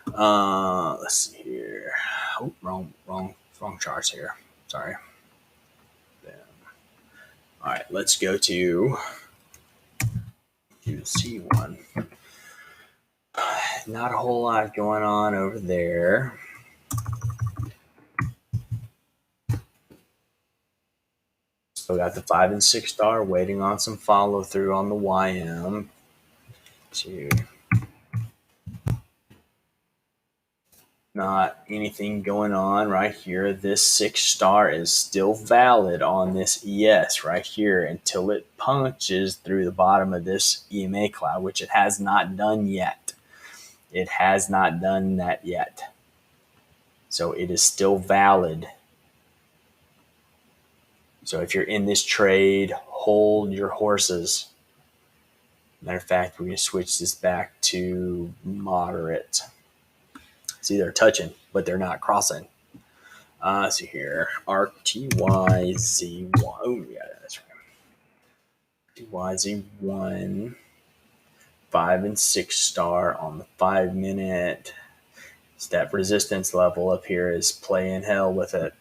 Let's see here. Oh, wrong charts here. Sorry. All right, let's go to C1. Not a whole lot going on over there. Still got the 5 and 6-star waiting on some follow through on the YM. Not anything going on right here. This 6-star is still valid on this ES right here until it punches through the bottom of this EMA cloud, which it has not done yet. It has not done that yet. So it is still valid. So if you're in this trade, hold your horses. Matter of fact, we're going to switch this back to moderate. See, they're touching, but they're not crossing. See here, RTYZ1. Oh, yeah, that's right. RTYZ1, 5 and 6-star on the 5-minute. It's that resistance level up here is playing hell with it.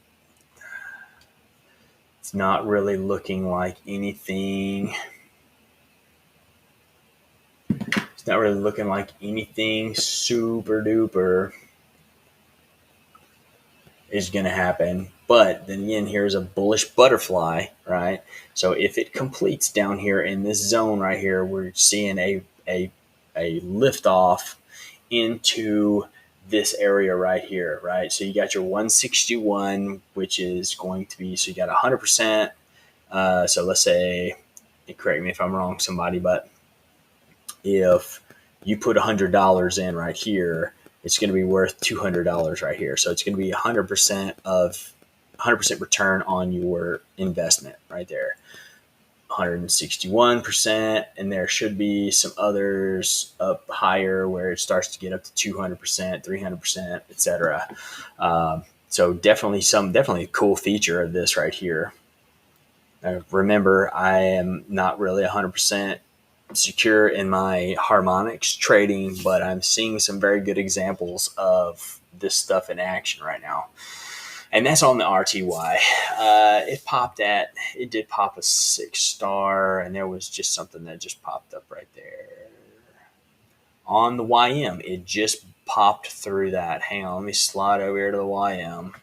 It's not really looking like anything. It's not really looking like anything super duper is going to happen. But then again, here's a bullish butterfly, right? So if it completes down here in this zone right here, we're seeing a lift off into this area right here, right? So you got your 161, which is going to be, so you got 100%. So let's say, correct me if I'm wrong, somebody, but if you put $100 in right here, it's going to be worth $200 right here. So it's going to be 100% return on your investment right there. 161%, and there should be some others up higher where it starts to get up to 200%, 300%, etc. So definitely a cool feature of this right here. Remember, I am not really 100% secure in my harmonics trading, but I'm seeing some very good examples of this stuff in action right now. And that's on the RTY. It did pop a 6-star, and there was just something that just popped up right there. On the YM, it just popped through that. Hang on, let me slide over here to the YM.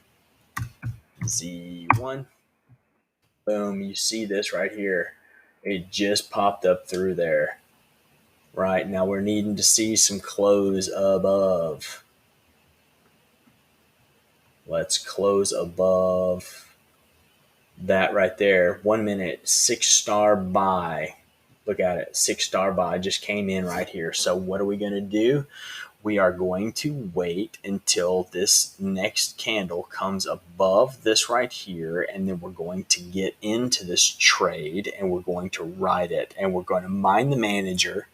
Z1. Boom, you see this right here. It just popped up through there. Right, now we're needing to see some close above. Let's close above that right there. 1 minute, 6-star buy. Look at it. 6-star buy just came in right here. So what are we going to do? We are going to wait until this next candle comes above this right here, and then we're going to get into this trade, and we're going to ride it, and we're going to mind the manager.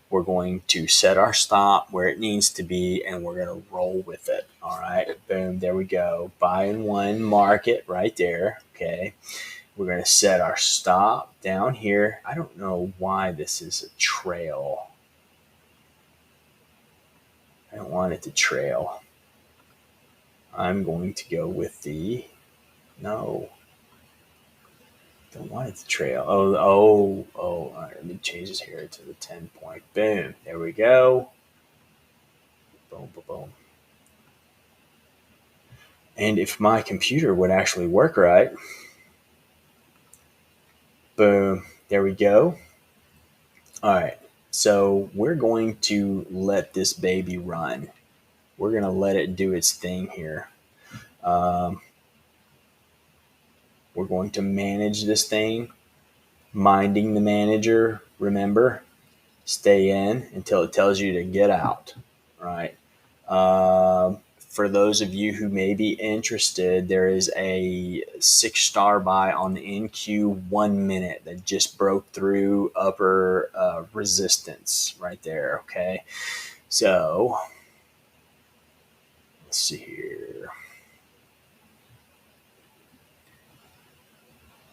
We're going to set our stop where it needs to be, and we're going to roll with it. All right, boom, there we go. Buy in one market right there. Okay, we're going to set our stop down here. I don't know why this is a trail. I don't want it to trail. I'm going to go with the, no, don't want it to trail. All right, let me change this here to the 10 point. Boom, there we go. Boom, boom, boom. And if my computer would actually work right, boom, there we go. All right, so we're going to let this baby run. We're going to let it do its thing here. We're going to manage this thing, minding the manager, remember, stay in until it tells you to get out, right? For those of you who may be interested, there is a 6-star buy on the NQ 1 minute that just broke through upper resistance right there, okay? So, let's see here.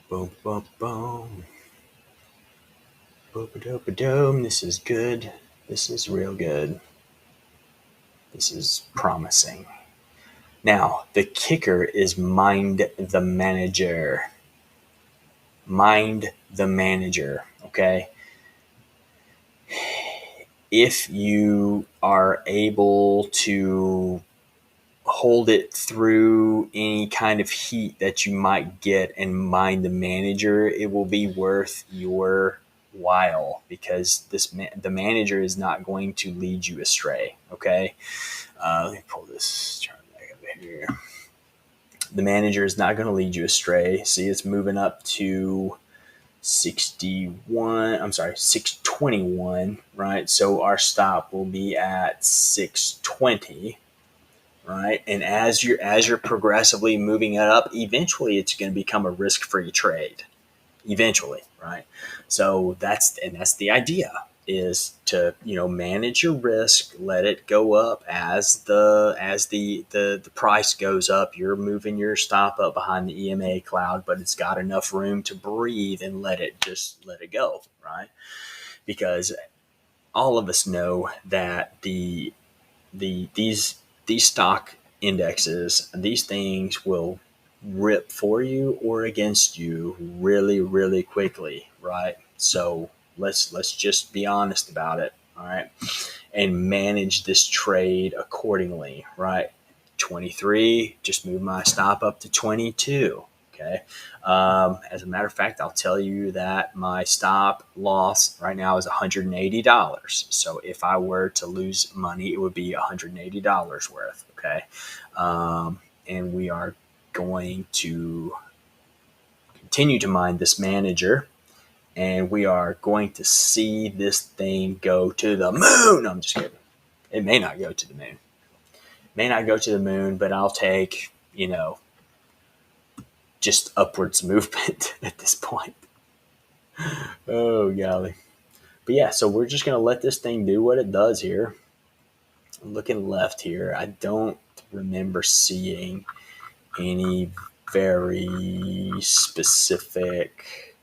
Boom, boom, boom. Boop-a-doop-a-doom. This is good. This is real good. This is promising. Now, the kicker is mind the manager. Mind the manager, okay? If you are able to hold it through any kind of heat that you might get and mind the manager, it will be worth your while, because the manager is not going to lead you astray, okay? Let me pull this chart back up here. The manager is not going to lead you astray. See, it's moving up to 621, right? So our stop will be at 620, right? And as you're progressively moving it up, eventually it's going to become a risk-free trade. Eventually, right? So that's the idea, is to manage your risk, let it go up as the price goes up. You're moving your stop up behind the EMA cloud, but it's got enough room to breathe and let it go, right? Because all of us know that these stock indexes, these things will rip for you or against you really, really quickly, right? So let's just be honest about it, all right, and manage this trade accordingly, right? 23, just move my stop up to 22. Okay. As a matter of fact, I'll tell you that my stop loss right now is $180. So if I were to lose money, it would be $180 worth. Okay. And we are going to continue to mind this manager, and we are going to see this thing go to the moon. No, I'm just kidding. It may not go to the moon. May not go to the moon, but I'll take, just upwards movement at this point. Oh, golly. But yeah, so we're just going to let this thing do what it does here. Looking left here, I don't remember seeing any very specific.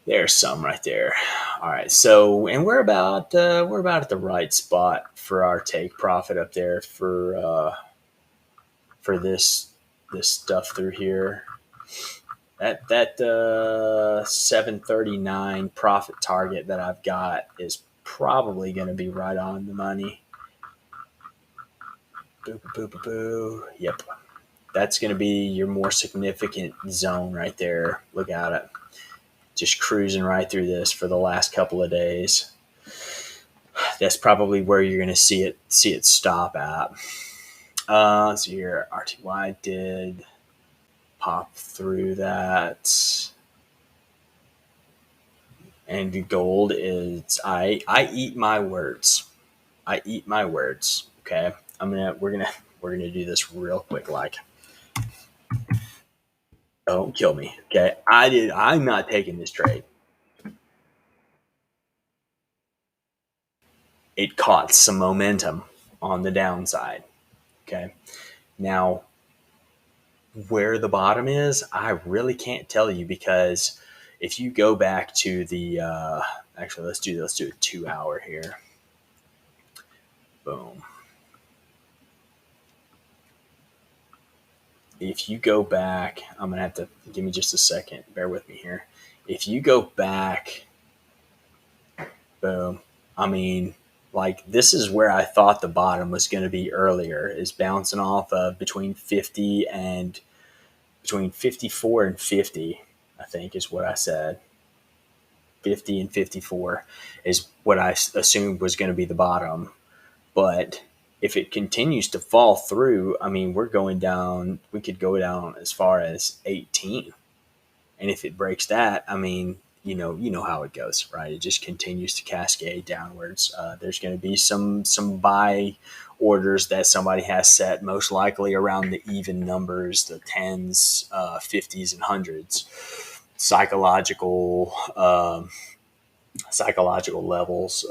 There's some right there. All right, so and we're about at the right spot for our take profit up there for this stuff through here. That 739 profit target that I've got is probably going to be right on the money. Boo, boo, boo, boo. Yep. That's going to be your more significant zone right there. Look at it. Just cruising right through this for the last couple of days. That's probably where you're going to see it stop at. So here, RTY did pop through that. And gold is I eat my words. I eat my words. Okay. We're gonna do this real quick. Like, don't kill me. Okay. I'm not taking this trade. It caught some momentum on the downside. Okay. Now, where the bottom is, I really can't tell you, because if you go back to the actually let's do a 2 hour here. Boom. If you go back, I'm gonna have to give me just a second. Bear with me here. If you go back, boom. I mean, like, this is where I thought the bottom was going to be earlier, is bouncing off of between 54 and 50, I think is what I said. 50 and 54 is what I assumed was going to be the bottom. But if it continues to fall through, I mean, we're going down, we could go down as far as 18. And if it breaks that, I mean, you know how it goes, right? It just continues to cascade downwards. There's going to be some buy orders that somebody has set, most likely around the even numbers, the tens, 50s, and hundreds. Psychological levels,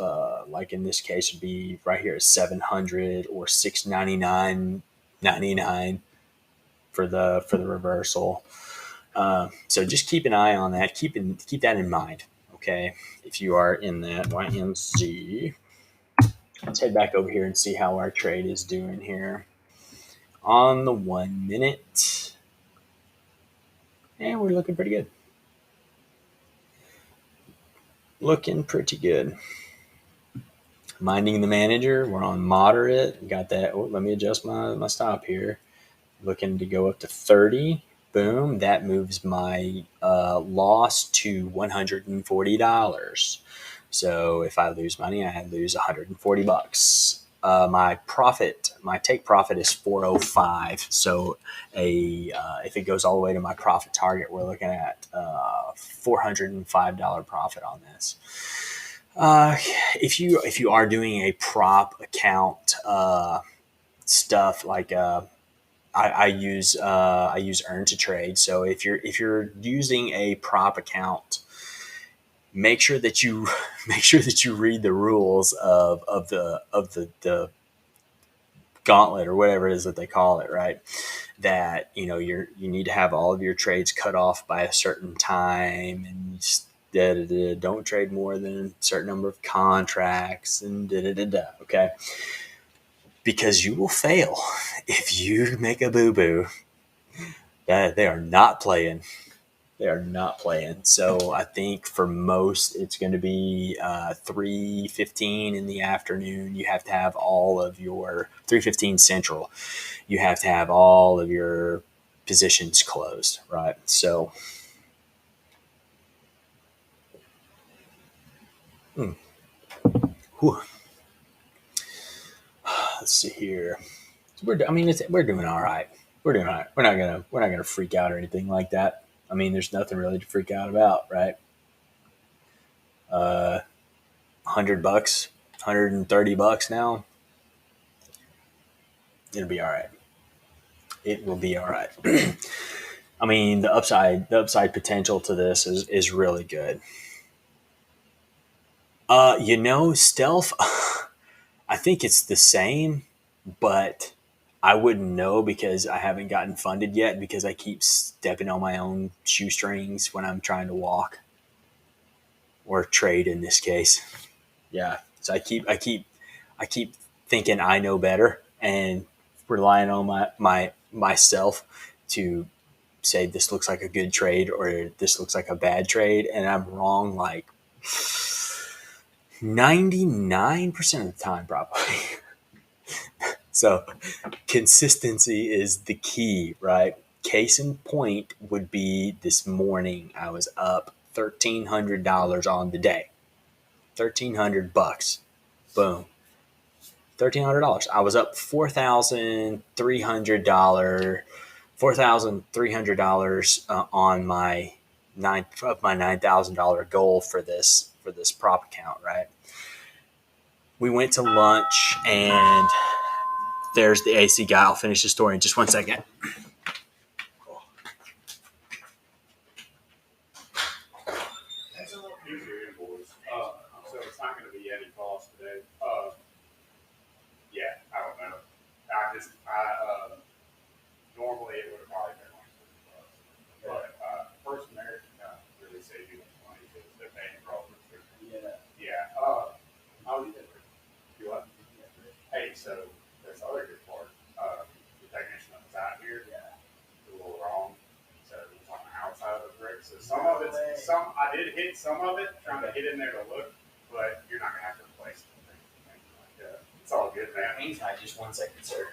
like in this case, would be right here at 700 or 699.99 for the reversal. So just keep an eye on that. Keep that in mind. Okay, if you are in that YMZ, let's head back over here and see how our trade is doing here on the 1 minute. And we're looking pretty good. Looking pretty good. Minding the manager, we're on moderate. Got that. Oh, let me adjust my stop here. Looking to go up to 30. Boom. That moves my loss to $140. So if I lose money, I lose $140. My take profit is 405. So if it goes all the way to my profit target, we're looking at $405 profit on this. If you are doing a prop account stuff, like I use Earn to Trade. So if you're using a prop account, make sure that you read the rules of the gauntlet, or whatever it is that they call it, right? That you need to have all of your trades cut off by a certain time, and don't trade more than a certain number of contracts, and okay? Because you will fail if you make a boo-boo. That they are not playing. They are not playing. So I think for most, it's going to be 3:15 in the afternoon. You have to have all of your 3:15 Central. You have to have all of your positions closed, right? So, let's see here. We're doing all right. We're doing all right. We're not gonna freak out or anything like that. I mean, there's nothing really to freak out about, right? $100, $130 now. It'll be all right. It will be all right. I mean, the upside potential to this is really good. Stealth, I think it's the same, but I wouldn't know because I haven't gotten funded yet, because I keep stepping on my own shoestrings when I'm trying to walk or trade in this case. Yeah. So I keep thinking I know better and relying on myself to say this looks like a good trade or this looks like a bad trade, and I'm wrong like 99% of the time, probably. So consistency is the key, right? Case in point would be this morning. I was up $1,300 on the day. $1,300. Boom. $1,300. I was up $4,300 on my my $9,000 goal for this prop account, right? We went to lunch, and there's the AC guy. I'll finish the story in just 1 second. That's a little easier invoice. So it's not going to be any cost today. Yeah, I don't know. Normally it would have probably been like $50. But First American really save you money because they're paying for all the restrictions. Yeah. I'll leave it. You what? Hey, so there's the other good part. The technician that was out here, a little wrong. So it's on the outside of the brick. So I did hit some of it, trying to get in there to look, but you're not gonna have to replace it. It's all good, man. Hang tight, just 1 second, sir.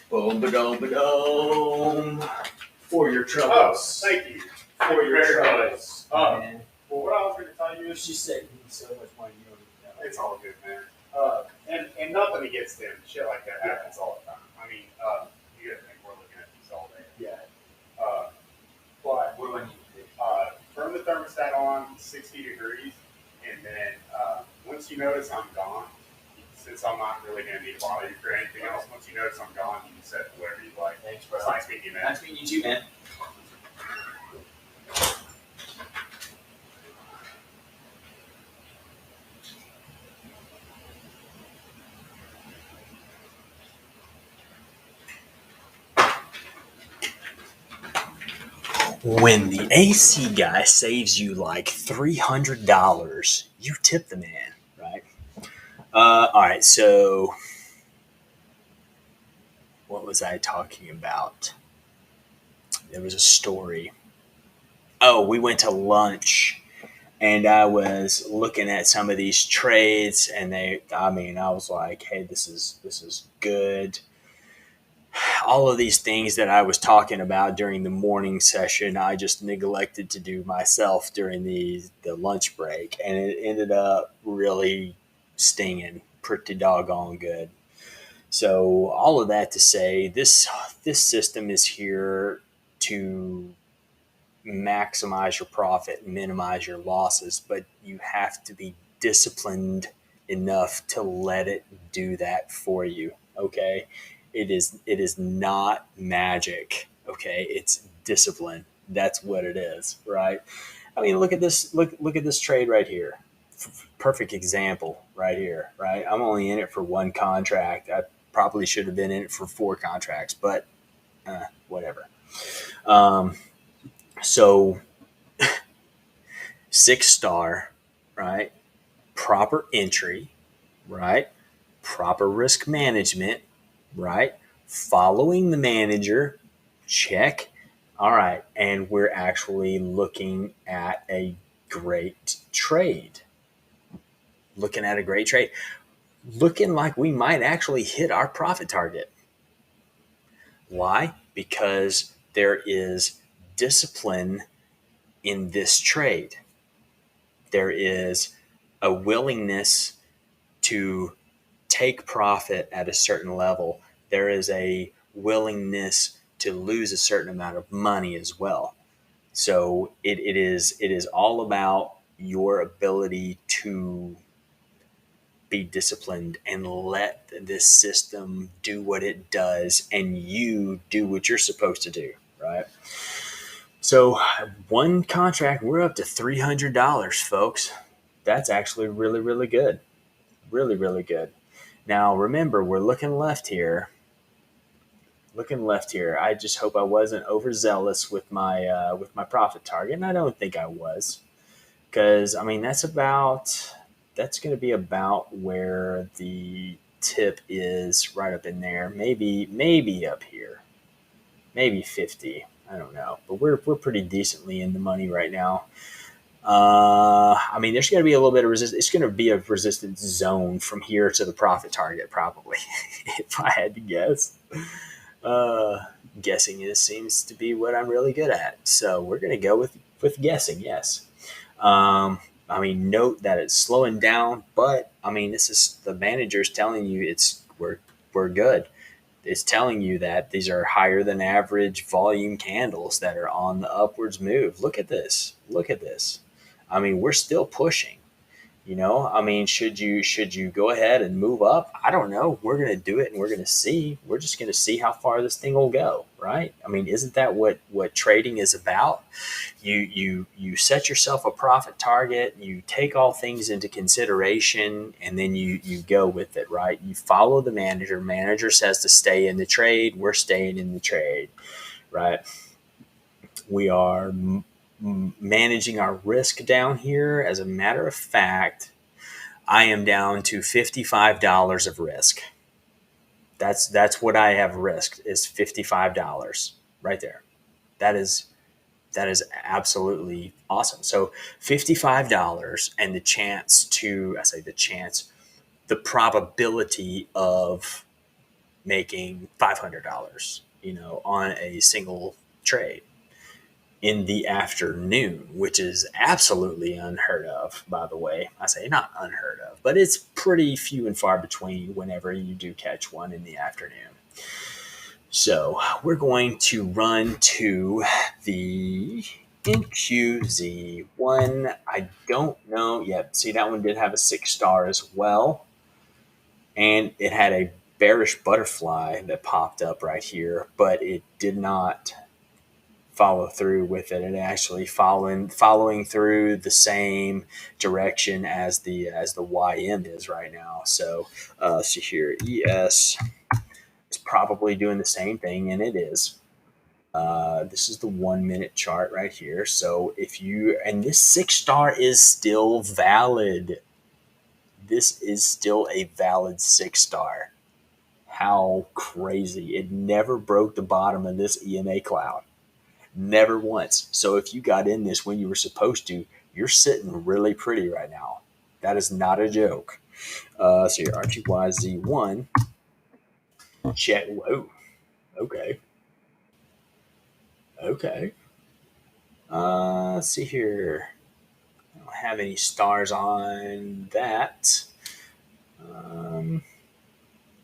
Boom, ba-dum. For your troubles. Oh, thank you. For your troubles. Well, what I was going to tell you is She saved me so much money. You don't even know. it's all good, man. And nothing against them. Shit like that happens all the time. I mean, you gotta think we're looking at these all day. Yeah. But What do I need to do? turn the thermostat on 60 degrees, and then once you notice I'm gone, since I'm not really going to need to bother you for anything else, once you notice I'm gone, you can set it to whatever you like. Thanks, bro. It's nice meeting you, man. Nice meeting you too, man. When the AC guy saves you like $300, you tip the man, right? All right, so what was I talking about? There was a story. Oh, we went to lunch, and I was looking at some of these trades, and I was like, hey, this is good. All of these things that I was talking about during the morning session, I just neglected to do myself during the lunch break, and it ended up really stinging pretty doggone good. So all of that to say, this system is here to maximize your profit, minimize your losses, but you have to be disciplined enough to let it do that for you. Okay. It is not magic. Okay. It's discipline. That's what it is. Right. I mean, look at this, look at this trade right here. Perfect example right here. Right. I'm only in it for one contract. I probably should have been in it for 4 contracts, but whatever. So 6-star, right? Proper entry, right? Proper risk management, right? Following the manager, check. All right. And we're actually looking at a great trade. Looking at a great trade. Looking like we might actually hit our profit target. Why? Because there is discipline in this trade. There is a willingness to take profit at a certain level. There is a willingness to lose a certain amount of money as well. So it is all about your ability to be disciplined and let this system do what it does, and you do what you're supposed to do, right? So one contract, we're up to $300, folks. That's actually really, really good. Really, really good. Now, remember, we're looking left here. I just hope I wasn't overzealous with my profit target, and I don't think I was, because I mean that's going to be about where the tip is, right up in there. Maybe up here, maybe 50. I don't know, but we're pretty decently in the money right now. I mean, there's going to be a little bit of resistance. It's going to be a resistance zone from here to the profit target, probably, if I had to guess. Guessing seems to be what I'm really good at. So we're going to go with guessing, yes. I mean, note that it's slowing down, but I mean, this is the manager's telling you we're good. It's telling you that these are higher than average volume candles that are on the upwards move. Look at this. Look at this. I mean, we're still pushing. I mean, should you go ahead and move up? I don't know. We're going to do it, and we're going to see. We're just going to see how far this thing will go, right? I mean, isn't that what trading is about? You set yourself a profit target, you take all things into consideration, and then you go with it, right? You follow the manager. Manager says to stay in the trade, we're staying in the trade, right? We are managing our risk down here. As a matter of fact, I am down to $55 of risk. That's what I have risked, is $55 right there. That is absolutely awesome. So $55 and the chance to, I say the chance, the probability of making $500, on a single trade in the afternoon, which is absolutely unheard of, by the way. I say not unheard of, but it's pretty few and far between whenever you do catch one in the afternoon. So we're going to run to the NQZ1. I don't know yet. See, that one did have a 6-star as well. And it had a bearish butterfly that popped up right here, but it did not follow through with it. It actually following through the same direction as the YM is right now. So see here, ES is probably doing the same thing, and it is. This is the 1 minute chart right here. So and this 6-star is still valid. This is still a valid 6-star. How crazy. It never broke the bottom of this EMA cloud. Never once. So if you got in this when you were supposed to, you're sitting really pretty right now. That is not a joke. So your RTYZ1. Check. Whoa. Okay. Okay. Let's see here. I don't have any stars on that.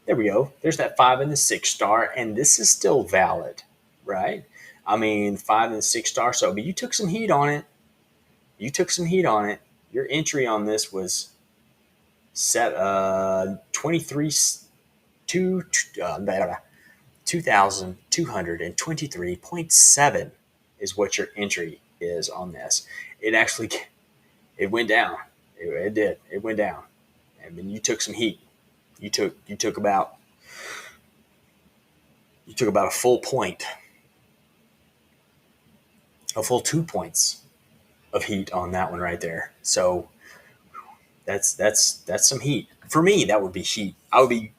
There we go. There's that 5 and the 6-star, and this is still valid, right? I mean, 5 and 6-star. So, but you took some heat on it. You took some heat on it. Your entry on this was set 23 2 2,223.7 is what your entry is on this. It went down. It did. It went down. And then you took some heat. You took about a full point, a full 2 points of heat on that one right there. So that's some heat. For me, that would be heat. I would be,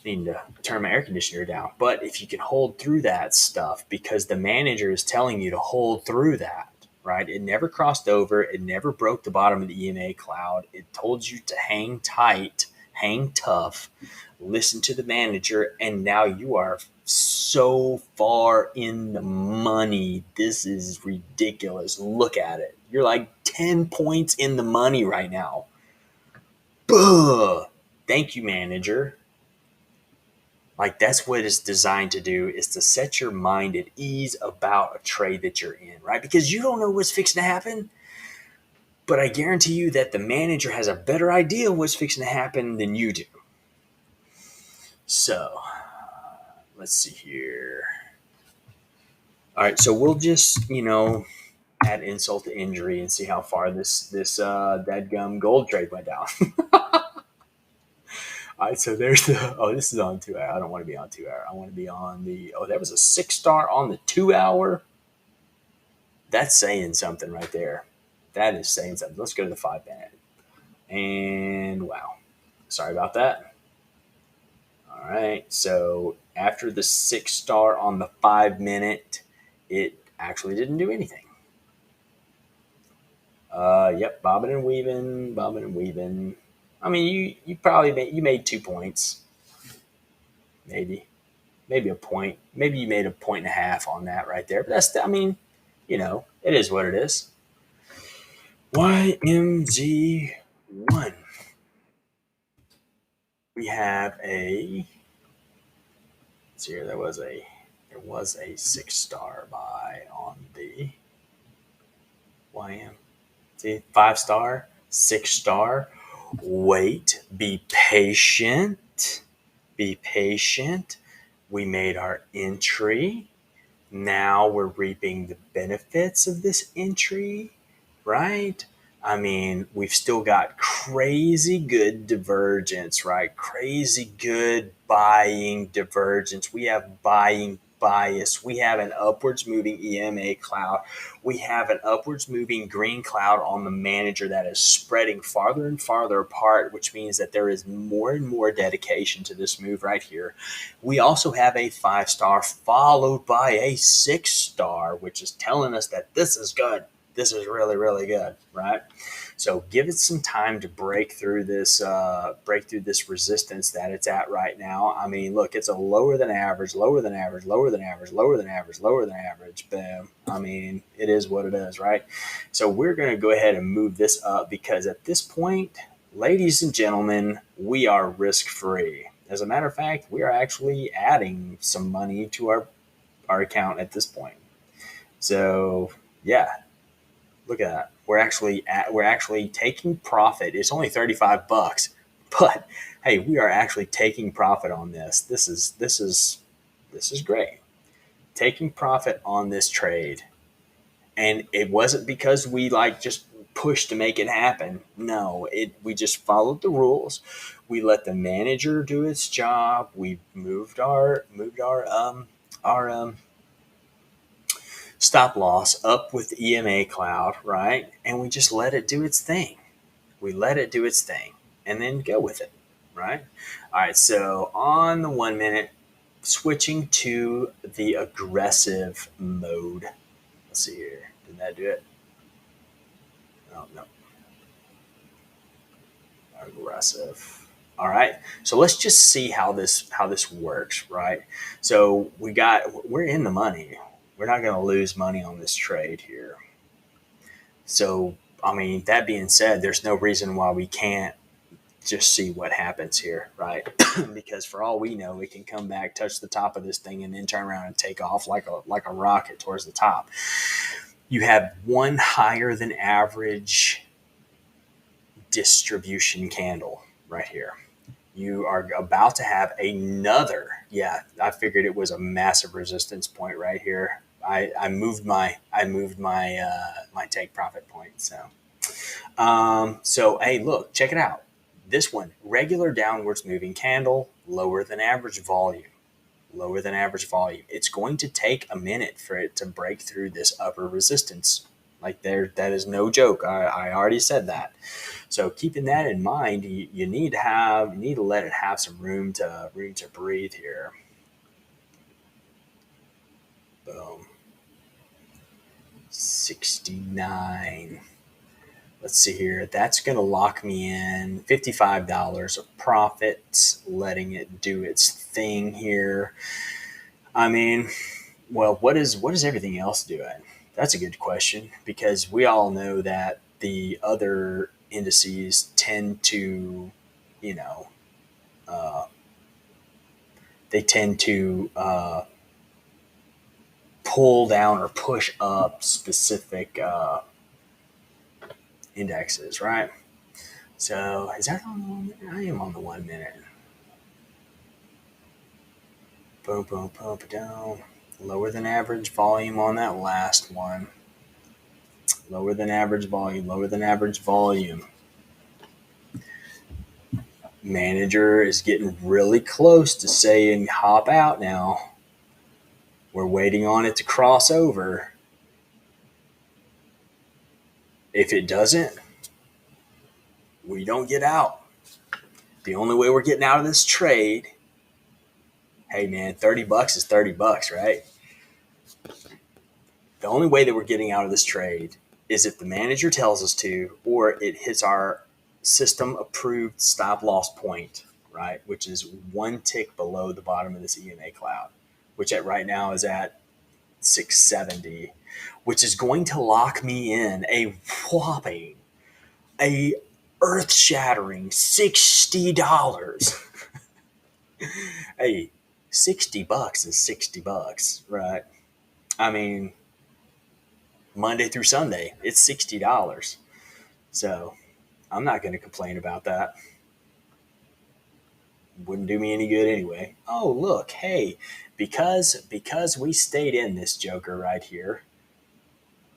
needing to turn my air conditioner down. But if you can hold through that stuff, because the manager is telling you to hold through that, right? It never crossed over. It never broke the bottom of the EMA cloud. It told you to hang tight, hang tough, listen to the manager, and now you are so far in the money. This is ridiculous. Look at it. You're like 10 points in the money right now. Buh! Thank you, manager. Like, that's what it's designed to do, is to set your mind at ease about a trade that you're in, right? Because you don't know what's fixing to happen. But I guarantee you that the manager has a better idea of what's fixing to happen than you do. So let's see here. All right, so we'll just, add insult to injury and see how far this dadgum gold trade went down. All right, so there's this is on 2 hour. I don't want to be on 2 hour. I want to be on that was a 6-star on the 2 hour. That's saying something right there. That is saying something. Let's go to the 5 minute. And wow, sorry about that. All right, so after the 6-star on the 5 minute, it actually didn't do anything. Yep, bobbing and weaving. I mean, you probably made 2 points, maybe a point. Maybe you made a point and a half on that right there. But that's, I mean, It is what it is. YMZ1. We have a, let's see here, there was a 6-star buy on the YM. See, 5-star, 6-star. Wait, be patient. Be patient. We made our entry. Now we're reaping the benefits of this entry, right? I mean, we've still got crazy good divergence, right? Crazy good buying divergence. We have buying bias. We have an upwards moving EMA cloud. We have an upwards moving green cloud on the manager that is spreading farther and farther apart, which means that there is more and more dedication to this move right here. We also have a 5-star followed by a 6-star, which is telling us that this is good. This is really, really good, right? So give it some time to break through this resistance that it's at right now. I mean, look, it's a lower than average, lower than average, lower than average, lower than average, lower than average. Boom. I mean, it is what it is, right? So we're going to go ahead and move this up because at this point, ladies and gentlemen, we are risk free. As a matter of fact, we are actually adding some money to our account at this point. So yeah, look at that. We're actually taking profit. It's only $35, but hey, we are actually taking profit on this. This is great. Taking profit on this trade. And it wasn't because we like just pushed to make it happen. No, we just followed the rules. We let the manager do its job. We moved our stop loss up with the EMA cloud, right? And we just let it do its thing. We let it do its thing and then go with it, right? All right, so on the 1 minute, switching to the aggressive mode. Let's see here. Did that do it? Oh, no. Aggressive. All right. So let's just see how this works, right? So we're in the money. We're not going to lose money on this trade here. So I mean, that being said, there's no reason why we can't just see what happens here, right? Because for all we know, it can come back, touch the top of this thing, and then turn around and take off like a rocket towards the top. You have one higher than average distribution candle right here. You are about to have another. Yeah, I figured it was a massive resistance point right here. I moved my my take profit point. So hey, look, check it out. This one, regular downwards moving candle, lower than average volume. Lower than average volume. It's going to take a minute for it to break through this upper resistance. Like that is no joke. I already said that. So keeping that in mind, you need to let it have some room to breathe here. Boom. 69. Let's see here. That's going to lock me in $55 of profits, letting it do its thing here. I mean, well, what is everything else doing? That's a good question because we all know that the other indices tend to, you know, uh, they tend to pull down or push up specific indexes, right? So is that on the 1 minute? I am on the 1 minute. Boom, boom, boom, down. Lower than average volume on that last one. Lower than average volume, lower than average volume. Manager is getting really close to saying hop out now. We're waiting on it to cross over. If it doesn't, we don't get out. The only way we're getting out of this trade, hey man, $30 is $30, right? The only way that we're getting out of this trade is if the manager tells us to, or it hits our system approved stop loss point, right? Which is one tick below the bottom of this EMA cloud, which at right now is at 670, which is going to lock me in a whopping, a earth-shattering $60. Hey, $60 is $60, right? I mean, Monday through Sunday, it's $60. So I'm not going to complain about that. Wouldn't do me any good anyway. Oh, look, hey, because we stayed in this joker right here,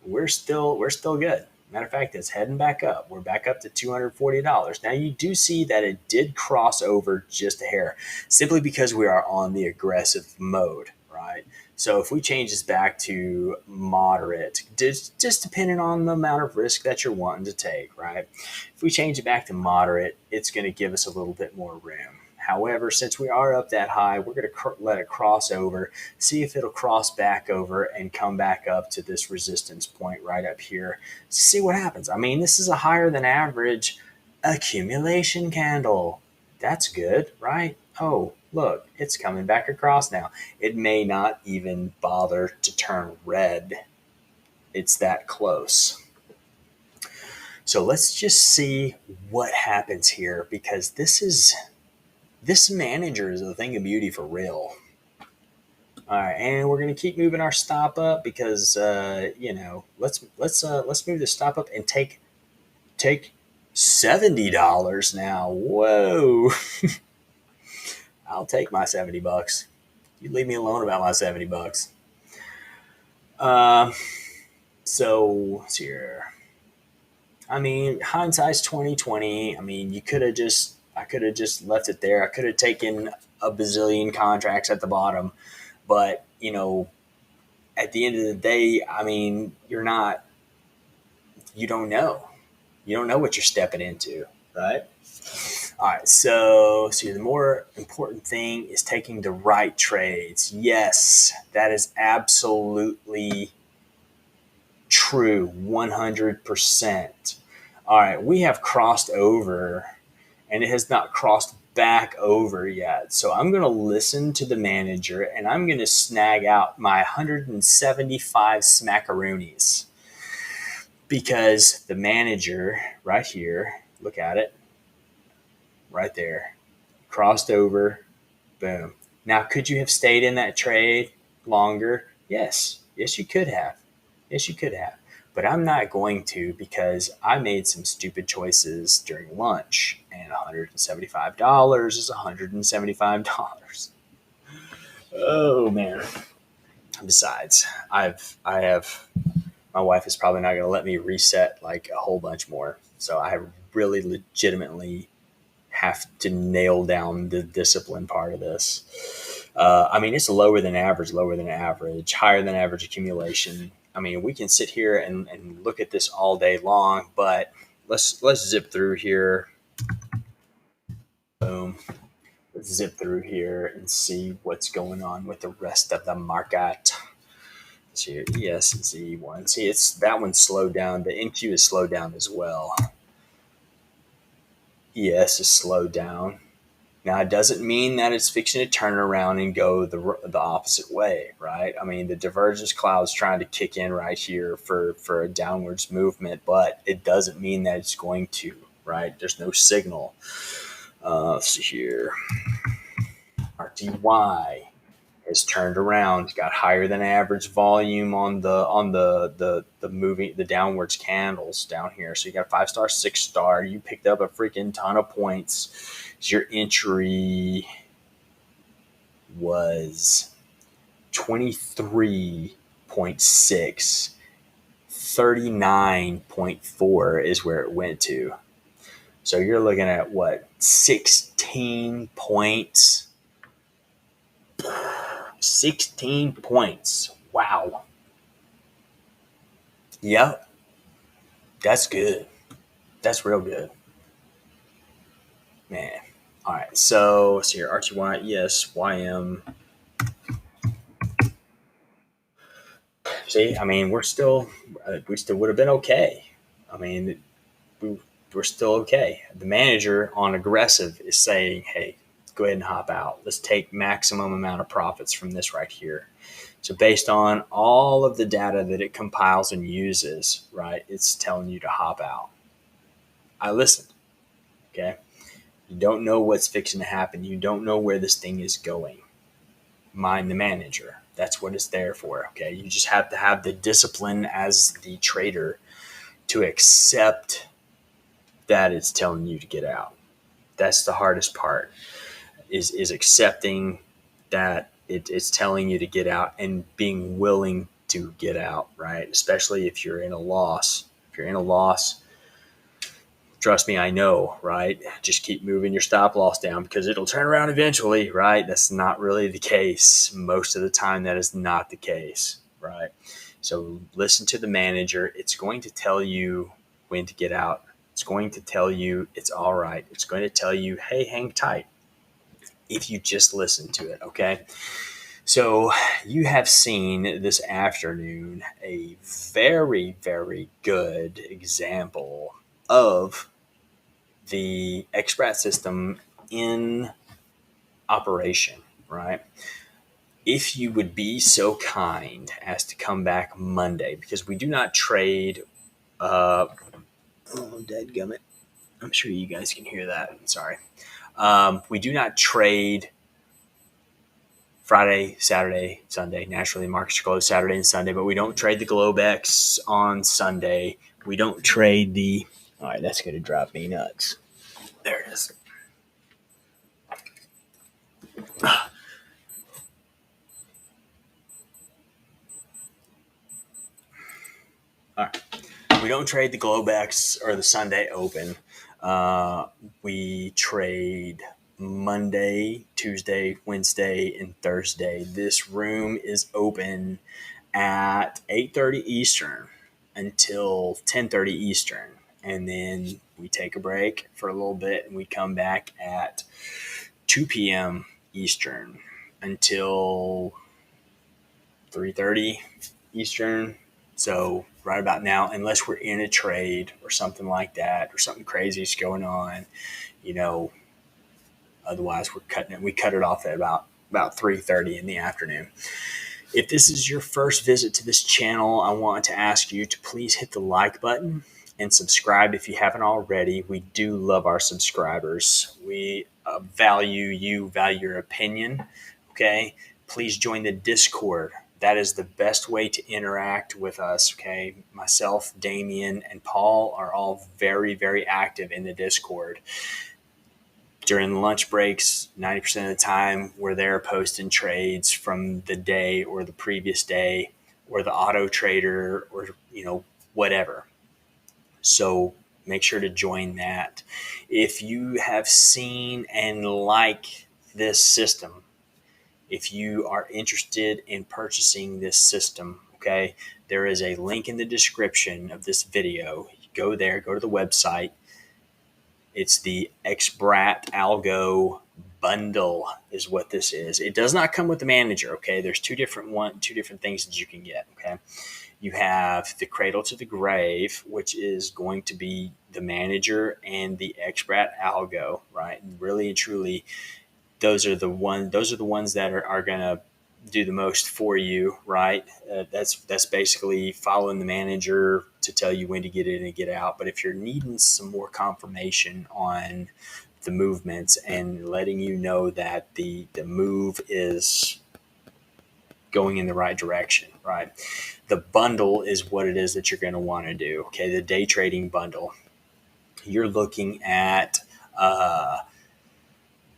we're still good. Matter of fact, it's heading back up. We're back up to $240. Now you do see that it did cross over just a hair, simply because we are on the aggressive mode, right? So if we change this back to moderate, just depending on the amount of risk that you're wanting to take, right? If we change it back to moderate, it's going to give us a little bit more room. However, since we are up that high, we're going to let it cross over, see if it'll cross back over and come back up to this resistance point right up here. See what happens. I mean, this is a higher than average accumulation candle. That's good, right? Oh, look, it's coming back across now. It may not even bother to turn red. It's that close. So let's just see what happens here, because this manager is a thing of beauty for real. All right, and we're going to keep moving our stop up because let's move the stop up and take $70 now. Whoa, I'll take my $70. You leave me alone about my $70. Uh, so let's see here. I mean, hindsight's 2020. I mean, I could have just left it there. I could have taken a bazillion contracts at the bottom, but at the end of the day, I mean, you don't know. You don't know what you're stepping into, right? All right, so the more important thing is taking the right trades. Yes, that is absolutely true, 100%. All right, we have crossed over, and it has not crossed back over yet. So I'm going to listen to the manager, and I'm going to snag out my 175 smackaroonies, because the manager right here, look at it, right there, crossed over, boom. Now, could you have stayed in that trade longer? Yes. Yes, you could have. Yes, you could have. But I'm not going to, because I made some stupid choices during lunch, and $175 is $175. Oh man. Besides, I have my wife is probably not going to let me reset like a whole bunch more. So I really legitimately have to nail down the discipline part of this. I mean, it's lower than average, higher than average accumulation. I mean, we can sit here and look at this all day long, but let's zip through here. Boom. Let's zip through here and see what's going on with the rest of the market. See, ES and Z1. See, it's that one's slowed down. The NQ is slowed down as well. ES is slowed down. Now, it doesn't mean that it's fixing to turn around and go the opposite way, right? I mean, the divergence cloud is trying to kick in right here for a downwards movement, but it doesn't mean that it's going to, right? There's no signal. Let's see here. RTY has turned around, got higher than average volume on the moving the downwards candles down here. So you got 5-star, 6-star. You picked up a freaking ton of points. Your entry was 23.6. 39.4 is where it went to. So you're looking at what, 16 points? 16 points. Wow. Yep. That's good. That's real good. Man. All right. So here, RTY, yes, YM. See, I mean, we still would have been okay. I mean, we're still okay. The manager on aggressive is saying, hey, go ahead and hop out. Let's take maximum amount of profits from this right here. So based on all of the data that it compiles and uses, right, it's telling you to hop out. I listened. Okay. You don't know what's fixing to happen. You don't know where this thing is going. Mind the manager. That's what it's there for. Okay. You just have to have the discipline as the trader to accept that it's telling you to get out. That's the hardest part is accepting that it's telling you to get out and being willing to get out, right? Especially if you're in a loss. If you're in a loss, trust me, I know, right? Just keep moving your stop loss down because it'll turn around eventually, right? That's not really the case. Most of the time, that is not the case, right? So listen to the manager. It's going to tell you when to get out. It's going to tell you it's all right. It's going to tell you, hey, hang tight if you just listen to it, okay? So you have seen this afternoon a very, very good example of the XPRAT system in operation, right? If you would be so kind as to come back Monday, because we do not trade, oh, dadgummit. I'm sure you guys can hear that. I'm sorry. We do not trade Friday, Saturday, Sunday. Naturally, markets are closed Saturday and Sunday, but we don't trade the Globex on Sunday. We don't trade the, all right, that's going to drive me nuts. There it is. All right. We don't trade the Globex or the Sunday Open. We trade Monday, Tuesday, Wednesday, and Thursday. This room is open at 8:30 Eastern until 10:30 Eastern. And then we take a break for a little bit and we come back at 2 p.m. Eastern until 3:30 Eastern. So right about now, unless we're in a trade or something like that, or something crazy is going on, you know, otherwise we're cutting it. We cut it off at about 3:30 in the afternoon. If this is your first visit to this channel, I want to ask you to please hit the like button and subscribe if you haven't already. We do love our subscribers. We value you, value your opinion. Okay. Please join the Discord. That is the best way to interact with us. Okay. Myself, Damien, and Paul are all very, very active in the Discord. During the lunch breaks, 90% of the time, we're there posting trades from the day or the previous day or the auto trader or, whatever. So make sure to join that. If you have seen and like this system, if you are interested in purchasing this system, okay, there is a link in the description of this video. Go there, go to the website. It's the XBRAT Algo bundle is what this is. It does not come with the manager. Okay. There's two different things that you can get. Okay. You have the Cradle to the Grave, which is going to be the manager and the XBRAT Algo, right? Really and truly, those are the ones that are going to do the most for you, right? That's basically following the manager to tell you when to get in and get out. But if you're needing some more confirmation on the movements and letting you know that the move is going in the right direction, right? The bundle is what it is that you're going to want to do. Okay, the day trading bundle. You're looking at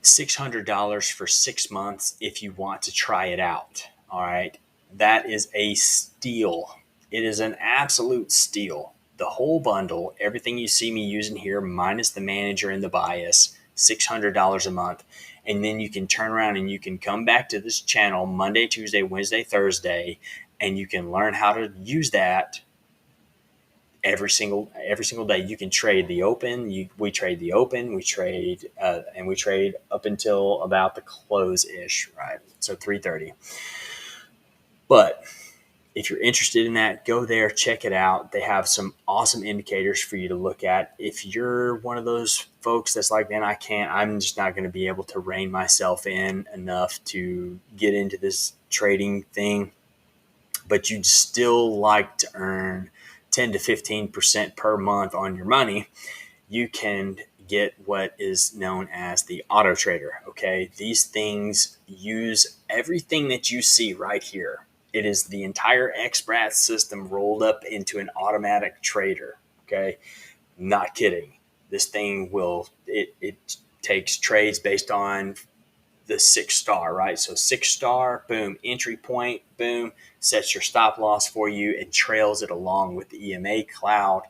$600 for 6 months if you want to try it out. All right. That is a steal. It is an absolute steal. The whole bundle, everything you see me using here, minus the manager and the bias, $600 a month. And then you can turn around and you can come back to this channel Monday, Tuesday, Wednesday, Thursday, and you can learn how to use that every single day. You can trade the open. We trade the open. We trade and we trade up until about the close ish, right? So 3:30. But if you're interested in that, go there, check it out. They have some awesome indicators for you to look at. If you're one of those folks that's like, man, I'm just not going to be able to rein myself in enough to get into this trading thing. but you'd still like to earn 10 to 15% per month on your money, you can get what is known as the auto trader. Okay. These things use everything that you see right here. It is the entire XBRAT system rolled up into an automatic trader. Okay. Not kidding. This thing it takes trades based on the 6 star, right? So 6 star, boom, entry point, boom, sets your stop loss for you and trails it along with the EMA cloud,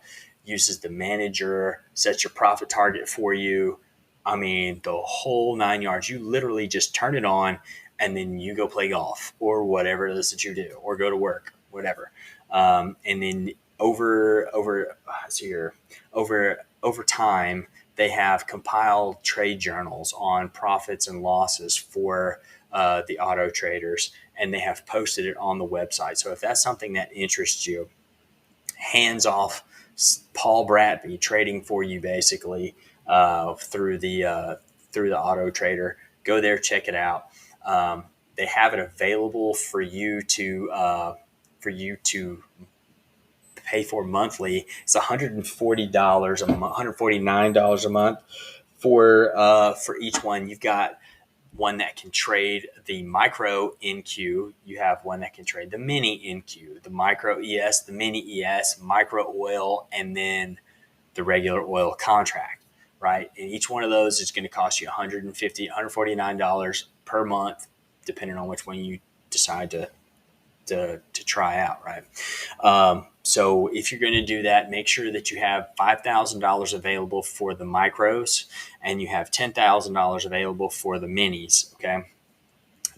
uses the manager, sets your profit target for you. I mean, the whole 9 yards. You literally just turn it on and then you go play golf or whatever it is that you do, or go to work, whatever. And then over time, they have compiled trade journals on profits and losses for the auto traders, and they have posted it on the website. So if that's something that interests you, hands off Paul Bratby trading for you basically through the auto trader. Go there, check it out. They have it available for you to pay for monthly. It's $140 a month, $149 a month for each one. You've got one that can trade the micro NQ. You have one that can trade the mini NQ, the micro ES, the mini ES, micro oil, and then the regular oil contract, right? And each one of those is going to cost you $150, $149 per month, depending on which one you decide to try out, right? So if you're going to do that, make sure that you have $5,000 available for the micros and you have $10,000 available for the minis. Okay.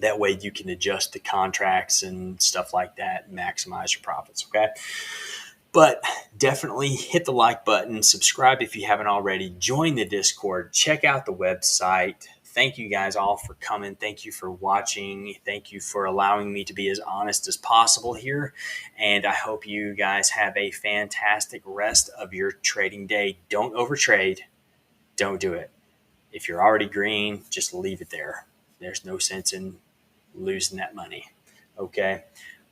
That way you can adjust the contracts and stuff like that and maximize your profits. Okay. But definitely hit the like button, subscribe if you haven't already, join the Discord, check out the website. Thank you guys all for coming. Thank you for watching. Thank you for allowing me to be as honest as possible here. And I hope you guys have a fantastic rest of your trading day. Don't overtrade. Don't do it. If you're already green, just leave it there. There's no sense in losing that money. Okay.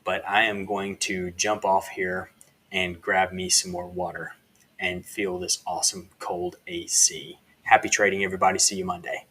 But I am going to jump off here and grab me some more water and feel this awesome cold AC. Happy trading, everybody. See you Monday.